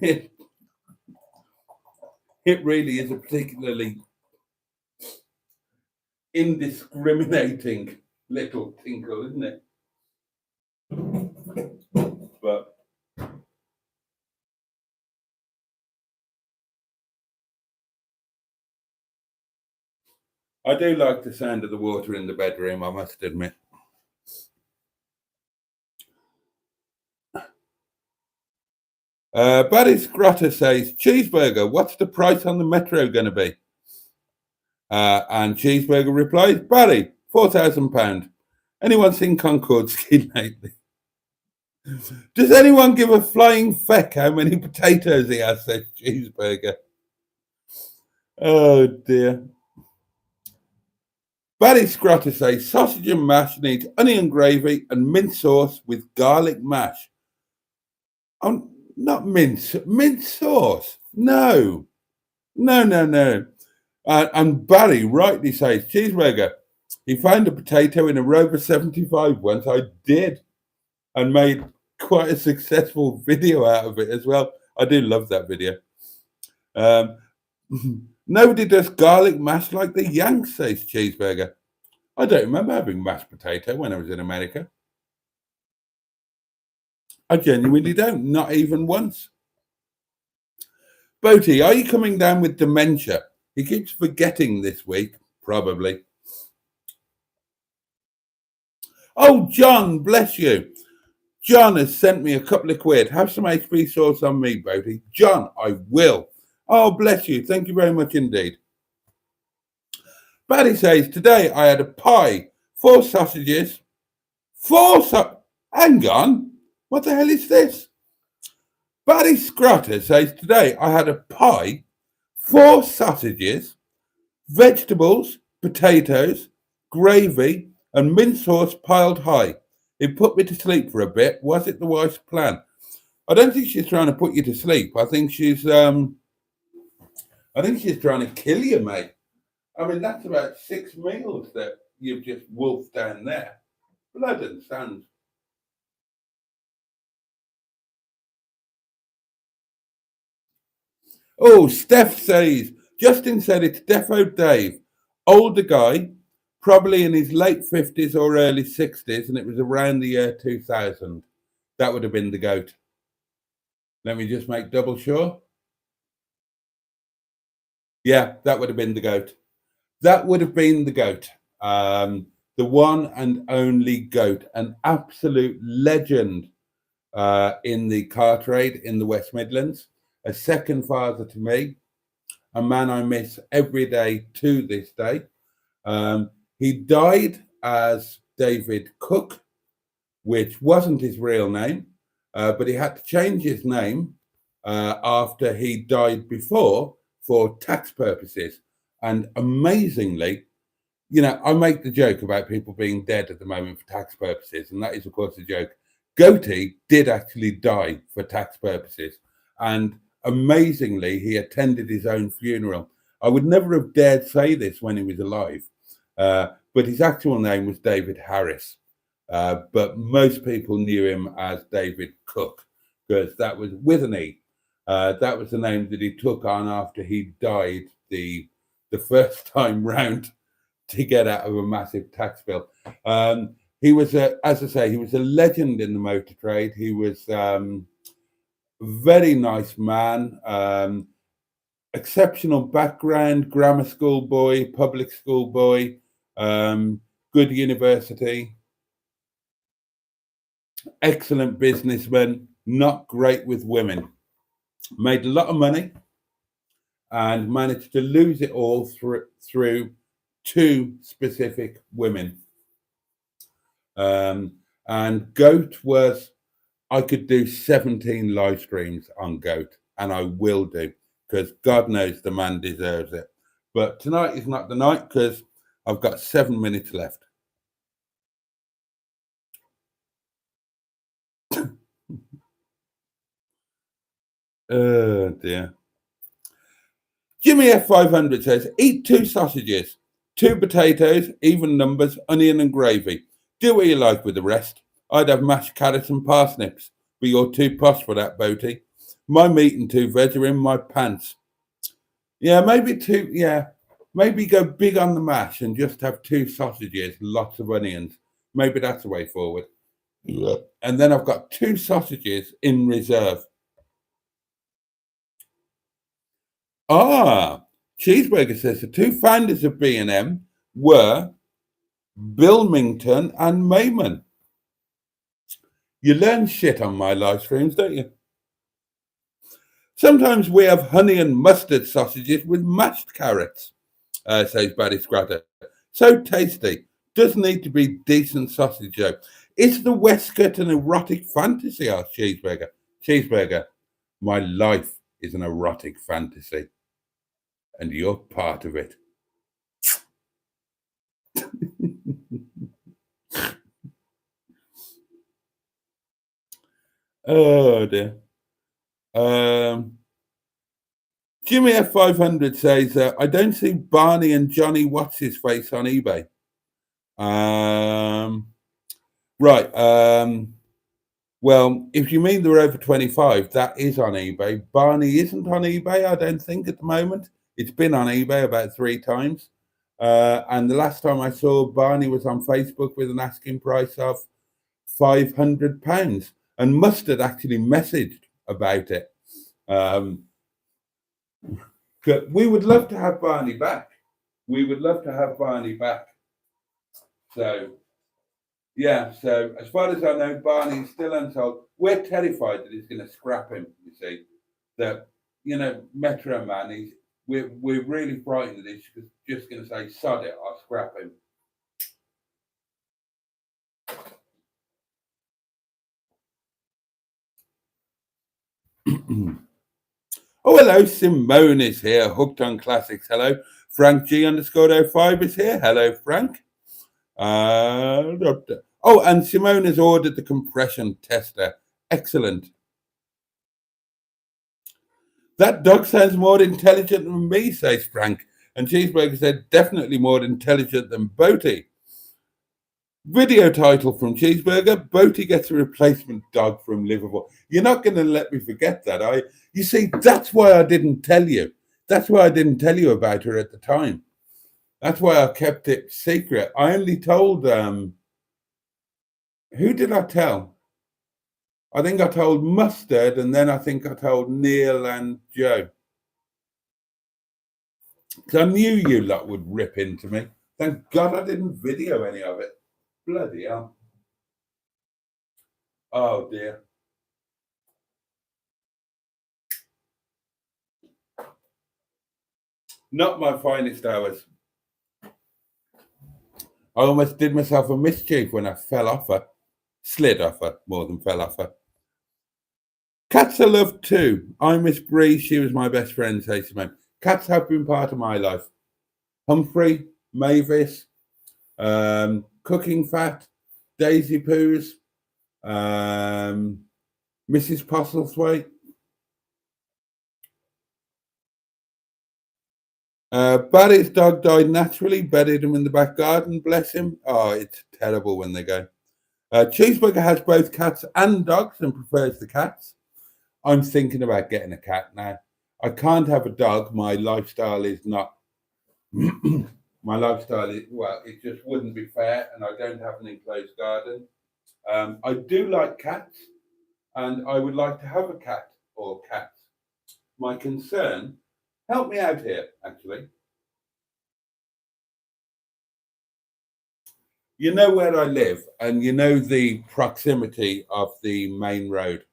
It really is a particularly indiscriminating little tinkle, isn't it? But I do like the sound of the water in the bedroom, I must admit. Barry Scrotter says, Cheeseburger, what's the price on the Metro going to be? And Cheeseburger replies, Barry, £4,000. Anyone seen Concord Ski lately? Does anyone give a flying feck how many potatoes he has, says Cheeseburger. Oh dear. Barry Scrotter says, sausage and mash needs onion gravy and mint sauce with garlic mash. Oh, not mint sauce. No. And Barry rightly says, Cheeseburger, He found a potato in a Rover 75 once. I did, and made quite a successful video out of it as well. I do love that video. Um, Nobody does garlic mash like the Yanks, says Cheeseburger. I don't remember having mashed potato when I was in America. I genuinely don't, not even once. Boaty, are you coming down with dementia? He keeps forgetting this week, probably. Oh, John, bless you. John has sent me a couple of quid. Have some HP sauce on me, Boaty. John, I will. Oh, bless you. Thank you very much indeed. Paddy says, today I had a pie, 4 sausages, hang on, what the hell is this? Paddy Scrotter says, today I had a pie, 4 sausages, vegetables, potatoes, gravy, and mince sauce piled high. It put me to sleep for a bit. Was it the wise plan? I don't think she's trying to put you to sleep. I think she's trying to kill you, mate. I mean, that's about 6 meals that you've just wolfed down there. Blood and sand. Oh, Steph says, Justin said it's Defo Dave, older guy, probably in his late 50s or early 60s, and it was around the year 2000. That would have been the goat. Let me just make double sure. Yeah, that would have been the goat. That would have been the goat. The one and only goat, an absolute legend in the car trade in the West Midlands, a second father to me, a man I miss every day to this day. He died as David Cook, which wasn't his real name, but he had to change his name after he died before for tax purposes. And amazingly, you know, I make the joke about people being dead at the moment for tax purposes, and that is, of course, a joke. Goatee did actually die for tax purposes, and amazingly, he attended his own funeral. I would never have dared say this when he was alive, but his actual name was David Harris. But most people knew him as David Cook, because that was with an E. That was the name that he took on after he died the first time round to get out of a massive tax bill. He was, as I say, he was a legend in the motor trade. He was very nice man, exceptional background, grammar school boy, public school boy, good university, excellent businessman, not great with women. Made a lot of money and managed to lose it all through 2 specific women. And Goat was, I could do 17 live streams on Goat, and I will do, because God knows the man deserves it. But tonight is not the night, because I've got 7 minutes left. Oh dear. Jimmy F500 says, eat 2 sausages, 2 potatoes, even numbers, onion and gravy. Do what you like with the rest. I'd have mashed carrots and parsnips, but you're too posh for that, Boaty. My meat and 2 veg are in my pants. Yeah, maybe go big on the mash and just have 2 sausages, lots of onions. Maybe that's the way forward. Yeah. And then I've got 2 sausages in reserve. Cheeseburger says the 2 founders of B&M were Bilmington and Mayman. You learn shit on my live streams, don't you? Sometimes we have honey and mustard sausages with mashed carrots, says Barry Scratter. So tasty. Does need to be decent sausage, though. Is the Westcott an erotic fantasy, asked Cheeseburger. Cheeseburger, my life is an erotic fantasy, and you're part of it. Oh dear. Jimmy F500 says, I don't see Barney and Johnny What's his face on eBay. Right. Well, if you mean they're over 25, that is on eBay. Barney isn't on eBay, I don't think, at the moment. It's been on eBay about 3 times. And the last time I saw Barney was on Facebook with an asking price of £500. And Mustard actually messaged about it. But we would love to have Barney back. We would love to have Barney back. So, yeah, so as far as I know, Barney is still unsold. We're terrified that he's going to scrap him, you see. That, Metro Man, we're really frightened that he's just going to say, sod it, I'll scrap him. Oh, hello, Simone is here, hooked on classics. Hello, Frank G_05 is here. Hello, Frank. Oh, and Simone has ordered the compression tester. Excellent. That dog sounds more intelligent than me, says Frank. And Cheeseburger said, definitely more intelligent than Boaty. Video title from Cheeseburger: Boaty gets a replacement dog from Liverpool. You're not going to let me forget that. You see, that's why I didn't tell you. That's why I didn't tell you about her at the time. That's why I kept it secret. I only told, who did I tell? I think I told Mustard, and then I think I told Neil and Joe. Because I knew you lot would rip into me. Thank God I didn't video any of it. Bloody hell. Oh dear. Not my finest hours. I almost did myself a mischief when I fell off her. Slid off her more than fell off her. Cats I love too. I miss Bree. She was my best friend, says Simone. Cats have been part of my life. Humphrey, Mavis, Cooking Fat, Daisy Poos, Mrs. Postlethwaite. Barry's dog died naturally, buried him in the back garden, bless him. Oh, it's terrible when they go. Cheeseburger has both cats and dogs and prefers the cats. I'm thinking about getting a cat now. I can't have a dog. My lifestyle is not. My lifestyle is, well, it just wouldn't be fair, and I don't have an enclosed garden. I do like cats, and I would like to have a cat or cats. My concern, help me out here, actually. You know where I live, and you know the proximity of the main road.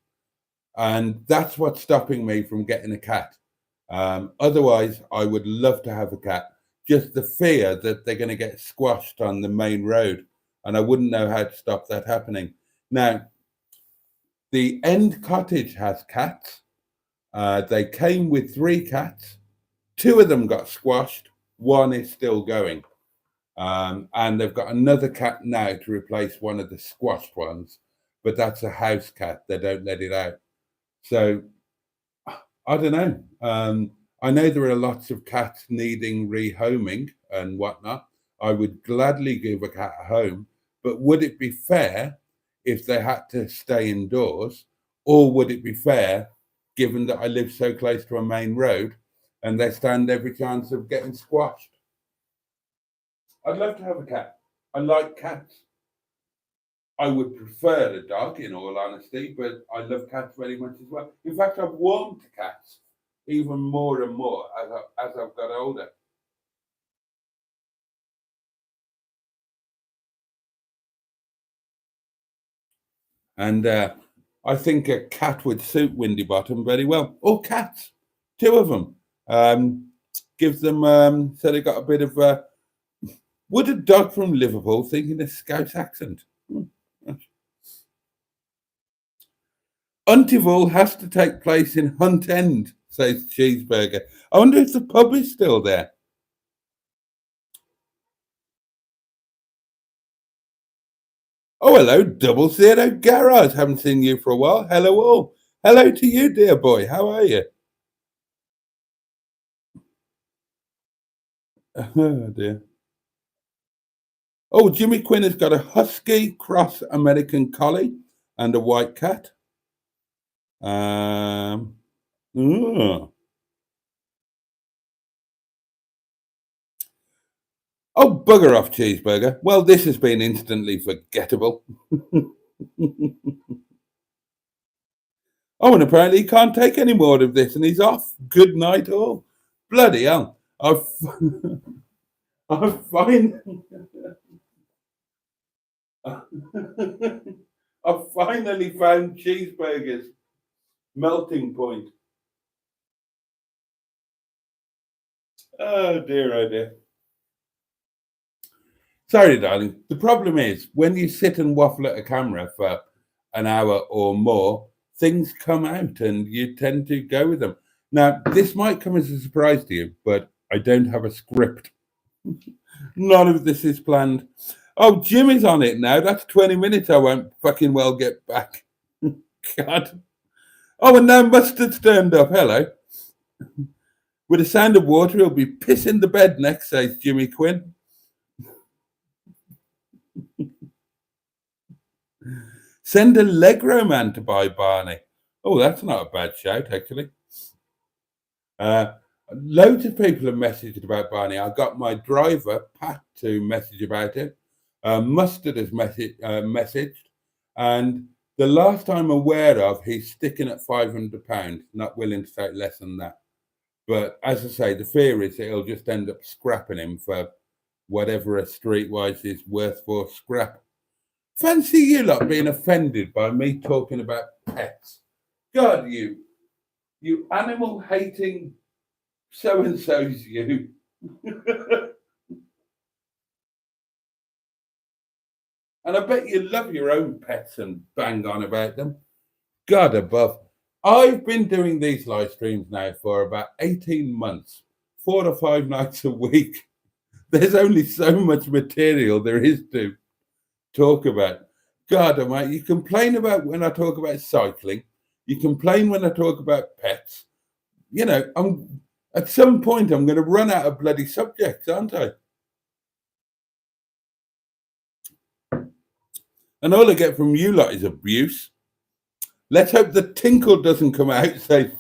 And that's what's stopping me from getting a cat. Otherwise, I would love to have a cat. Just the fear that they're going to get squashed on the main road, and I wouldn't know how to stop that happening. Now, the end cottage has cats. They came with 3 cats. 2 of them got squashed. 1 is still going. And they've got another cat now to replace one of the squashed ones, but that's a house cat. They don't let it out. So I don't know. I know there are lots of cats needing rehoming and whatnot. I would gladly give a cat a home, but would it be fair if they had to stay indoors, or would it be fair given that I live so close to a main road and they stand every chance of getting squashed? I'd love to have a cat. I like cats. I would prefer a dog, in all honesty, but I love cats very much as well. In fact, I've warmed to cats even more and more as I've got older. And I think a cat would suit Windy Bottom very well, or cats, 2 of them. Give them, so they got a bit of, would a dog from Liverpool thinking a Scouse accent? Untival has to take place in Hunt End, says Cheeseburger. I wonder if the pub is still there. Oh, hello, 00 Garage. Haven't seen you for a while. Hello, all. Hello to you, dear boy. How are you? Oh, dear. Oh, Jimmy Quinn has got a husky cross American collie and a white cat. Um, ugh. Oh, bugger off, Cheeseburger. Well, this has been instantly forgettable. Oh, and apparently he can't take any more of this and he's off. Good night, all. Bloody hell. I've finally, I've finally found Cheeseburger's melting point. Oh, dear, oh, dear. Sorry, darling. The problem is when you sit and waffle at a camera for an hour or more, things come out and you tend to go with them. Now, this might come as a surprise to you, but I don't have a script. None of this is planned. Oh, Jimmy's on it now. That's 20 minutes I won't fucking well get back. God. Oh, and now Mustard's turned up. Hello. With the sound of water, he'll be pissing the bed next, says Jimmy Quinn. Send a Legro man to buy Barney. Oh, that's not a bad shout, actually. Loads of people have messaged about Barney. I got my driver, Pat, to message about it. Mustard has messaged. And the last I'm aware of, he's sticking at £500, not willing to take less than that. But as I say, the fear is that he'll just end up scrapping him for whatever a streetwise is worth for scrap. Fancy you lot being offended by me talking about pets. God, you animal hating so and so's you. And I bet you love your own pets and bang on about them. God above. I've been doing these live streams now for about 18 months, 4 to 5 nights a week. There's only so much material there is to talk about. God almighty, you complain about when I talk about cycling. You complain when I talk about pets. You know, at some point I'm going to run out of bloody subjects, aren't I? And all I get from you lot is abuse. Let's hope the tinkle doesn't come out. Say,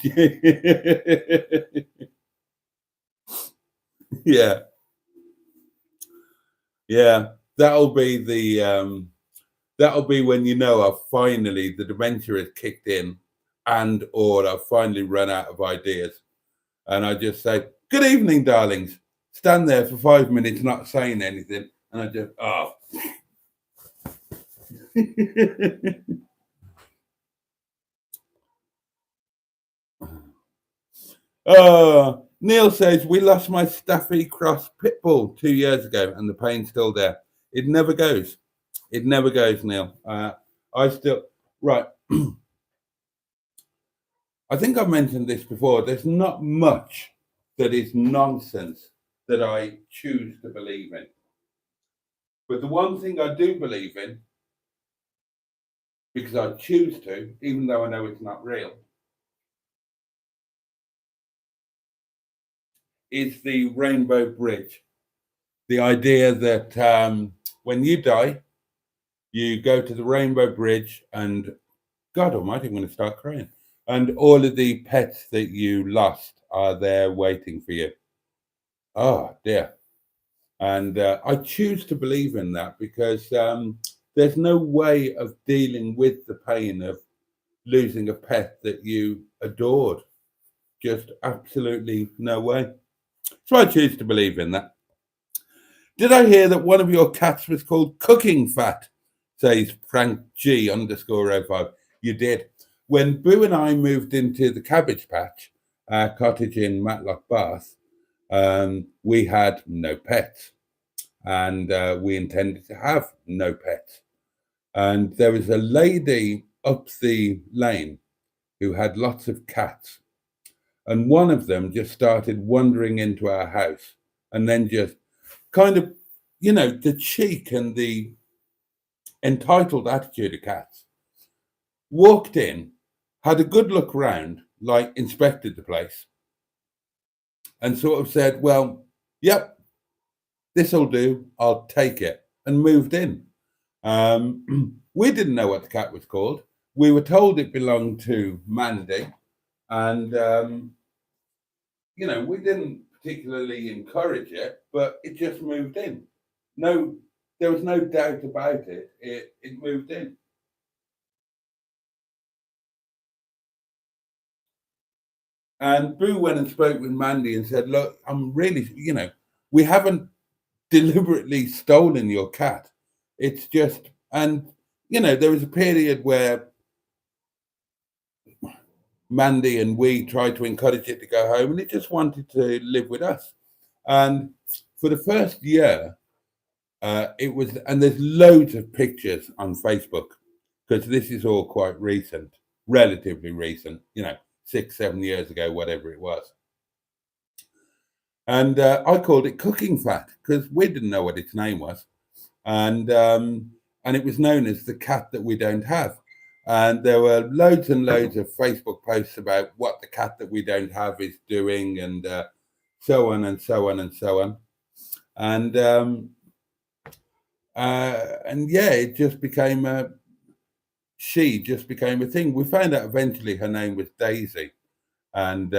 yeah, yeah. That'll be when you know I've finally the dementia has kicked in, and or I've finally run out of ideas, and I just say, "Good evening, darlings." Stand there for 5 minutes, not saying anything, and I just Neil says, we lost my Staffy Cross pit bull 2 years ago and the pain's still there. It never goes. It never goes, Neil. Right. I think I've mentioned this before. There's not much that is nonsense that I choose to believe in. But the one thing I do believe in, because I choose to, even though I know it's not real, is the Rainbow Bridge. The idea that when you die, you go to the Rainbow Bridge and, God almighty, I'm going to start crying. And all of the pets that you lost are there waiting for you. Oh, dear. And I choose to believe in that because there's no way of dealing with the pain of losing a pet that you adored. Just absolutely no way. So I choose to believe in that. Did I hear that one of your cats was called Cooking Fat? Says Frank G _05. You did. When Boo and I moved into the Cabbage Patch, our cottage in Matlock Bath, we had no pets. And we intended to have no pets. And there was a lady up the lane who had lots of cats. And one of them just started wandering into our house and then just kind of, you know, the cheek and the entitled attitude of cats. Walked in, had a good look round, like inspected the place, and sort of said, well, yep, this'll do, I'll take it. and moved in. We didn't know what the cat was called. We were told it belonged to Mandy, and we didn't particularly encourage it, but it just moved in. No, there was no doubt about it. It moved in. And Boo went and spoke with Mandy and said, "Look, I'm really, we haven't deliberately stolen your cat. It's just," and there was a period where Mandy and we tried to encourage it to go home, and it just wanted to live with us. And for the first year, it was, and there's loads of pictures on Facebook because this is all quite recent, relatively recent, 6, 7 years ago, whatever it was. And I called it Cooking Fat because we didn't know what its name was, and it was known as the cat that we don't have. And there were loads and loads of Facebook posts about what the cat that we don't have is doing, and so on and so on and so on. And yeah, it just became she just became a thing. We found out eventually her name was Daisy, and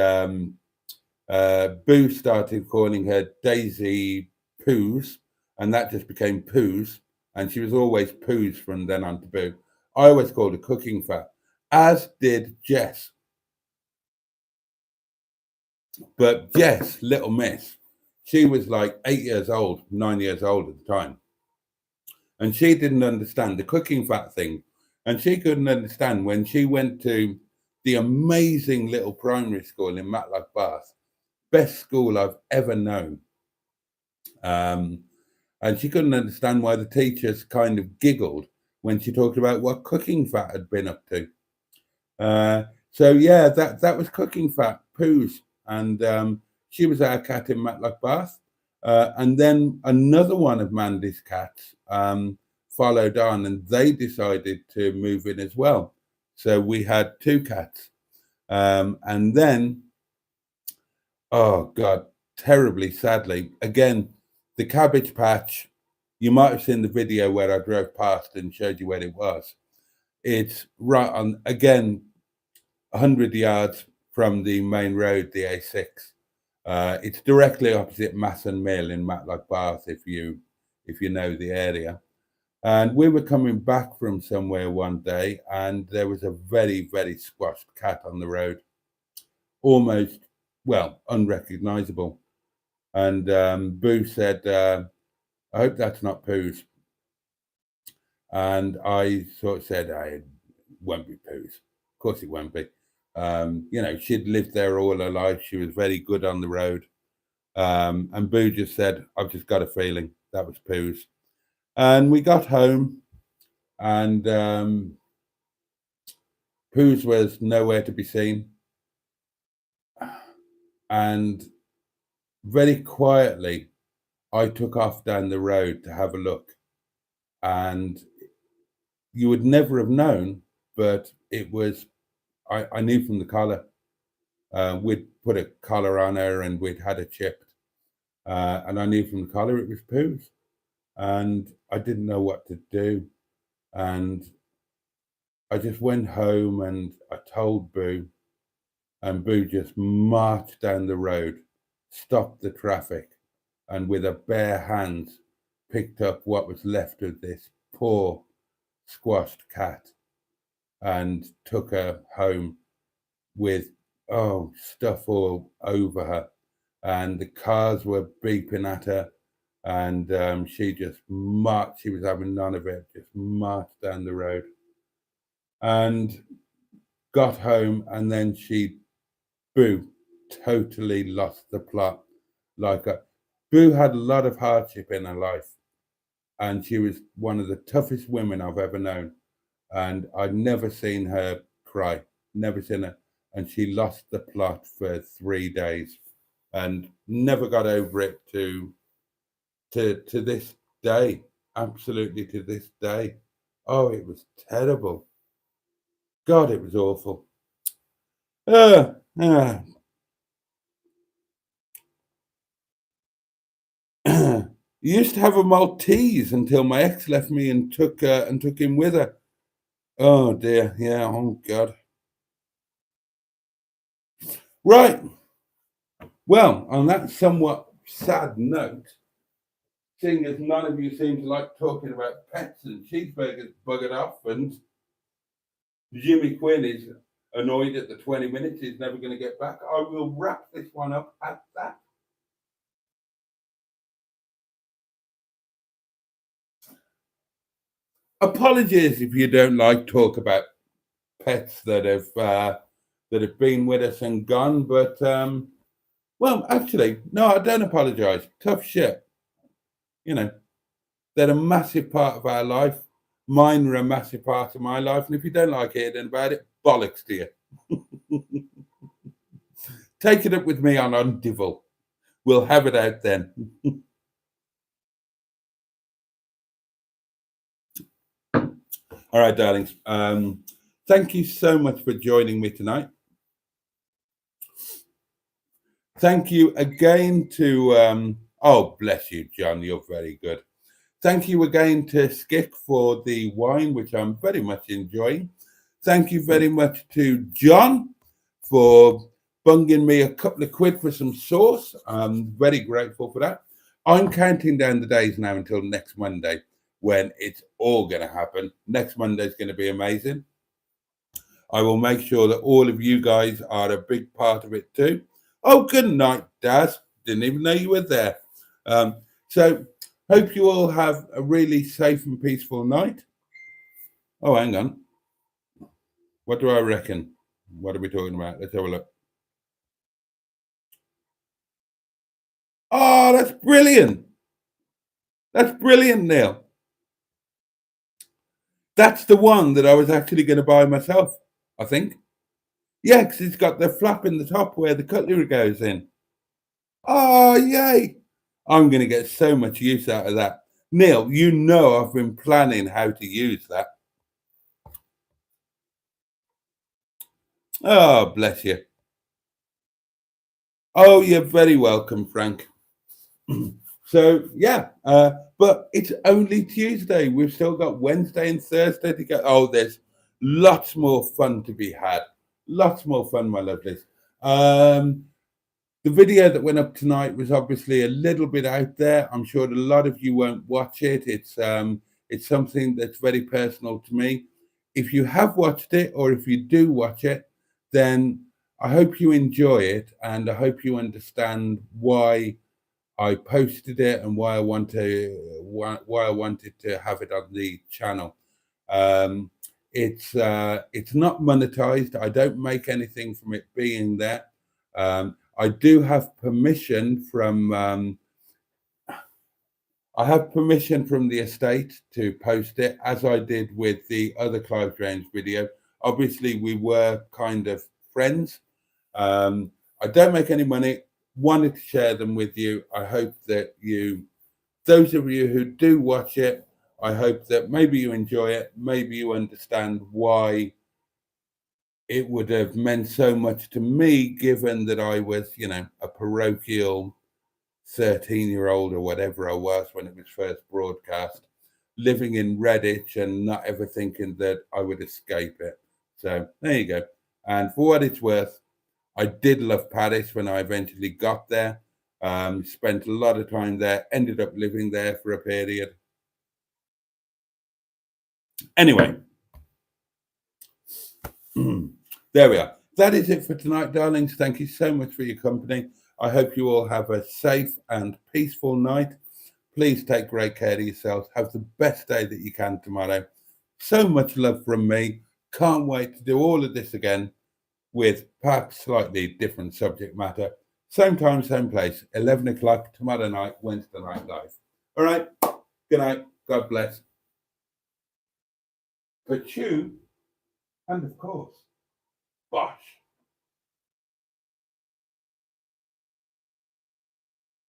Boo started calling her Daisy Poos, and that just became Poos, and she was always Poos from then on to Boo. I always called her Cooking Fat, as did Jess. But Jess, little miss, she was like 8 years old, 9 years old at the time. And she didn't understand the cooking fat thing. And she couldn't understand when she went to the amazing little primary school in Matlock Bath, best school I've ever known. And she couldn't understand why the teachers kind of giggled when she talked about what cooking fat had been up to. So yeah, that was Cooking Fat, Poos, and she was our cat in Matlock Bath. And then another one of Mandy's cats followed on, and they decided to move in as well. So we had two cats, and then, oh God, terribly, sadly, again, the cabbage patch. You might have seen the video where I drove past and showed you where it was. It's right on, again, 100 yards from the main road, the A6. It's directly opposite Masson Mill in Matlock Bath, if you know the area. And we were coming back from somewhere one day, and there was a very, very squashed cat on the road, almost, well, unrecognizable. And Boo said, "I hope that's not Pooh's." And I sort of said, "I won't be Pooh's. Of course it won't be." She'd lived there all her life. She was very good on the road. And Boo just said, "I've just got a feeling that was Pooh's." And we got home, and Pooh's was nowhere to be seen. And very quietly, I took off down the road to have a look. And you would never have known, but it was, I knew from the collar. We'd put a collar on her and we'd had her chipped. And I knew from the collar it was Pooh's. And I didn't know what to do. And I just went home and I told Boo, and Boo just marched down the road, stopped the traffic, and with her bare hands picked up what was left of this poor squashed cat and took her home with, oh, stuff all over her. And the cars were beeping at her, and she just marched. She was having none of it, just marched down the road and got home. And then Boo totally lost the plot. Boo had a lot of hardship in her life, and she was one of the toughest women I've ever known. And I'd never seen her cry, never seen her. And she lost the plot for 3 days and never got over it to this day. Absolutely to this day. Oh, it was terrible. God, it was awful. Uh, uh. Used to have a Maltese until my ex left me and took him with her. Oh dear, yeah, oh God. Right. Well, on that somewhat sad note, seeing as none of you seem to like talking about pets and cheeseburgers buggered off, and Jimmy Quinn is annoyed at the 20 minutes he's never going to get back, I will wrap this one up at that. Apologies if you don't like talk about pets that have been with us and gone, but well, actually, no, I don't apologise. Tough shit, you know. They're a massive part of our life. Mine are a massive part of my life, and if you don't like hearing about it, bollocks to you. Take it up with me on Undivil. We'll have it out then. All right, darlings. Thank you so much for joining me tonight. Thank you again to, oh, bless you, John. You're very good. Thank you again to Skick for the wine, which I'm very much enjoying. Thank you very much to John for bunging me a couple of quid for some sauce. I'm very grateful for that. I'm counting down the days now until next Monday when it's all going to happen. Next Monday is going to be amazing. I will make sure that all of you guys are a big part of it too. Oh, good night, Daz. Didn't even know you were there. So, hope you all have a really safe and peaceful night. Oh, hang on. What do I reckon? What are we talking about? Let's have a look. Oh, that's brilliant. That's brilliant, Neil. That's the one that I was actually going to buy myself, I think. Yeah, because it's got the flap in the top where the cutlery goes in. Oh, yay. I'm going to get so much use out of that. Neil, you know I've been planning how to use that. Oh, bless you. Oh, you're very welcome, Frank. So, yeah, but it's only Tuesday. We've still got Wednesday and Thursday to go. Oh, there's lots more fun to be had. Lots more fun, my lovelies. The video that went up tonight was obviously a little bit out there. I'm sure a lot of you won't watch it. It's something that's very personal to me. If you have watched it, or if you do watch it, then I hope you enjoy it, and I hope you understand why I posted it and why I wanted to have it on the channel. Um, it's not monetized. I don't make anything from it being there. I do have permission from I have permission from the estate to post it, as I did with the other Clive Jones video. Obviously, we were kind of friends. I don't make any money. Wanted to share them with you. I hope that those of you who do watch it, I hope that maybe you enjoy it. Maybe you understand why it would have meant so much to me, given that I was, a parochial 13-year-old or whatever I was when it was first broadcast, living in Redditch and not ever thinking that I would escape it. So there you go. And for what it's worth, I did love Paris when I eventually got there. Spent a lot of time there, ended up living there for a period. Anyway, there we are. That is it for tonight, darlings. Thank you so much for your company. I hope you all have a safe and peaceful night. Please take great care of yourselves. Have the best day that you can tomorrow. So much love from me. Can't wait to do all of this again with perhaps slightly different subject matter. Same time, same place, 11 o'clock tomorrow night, Wednesday night live. All right. Good night. God bless. For you, and of course, Bosh.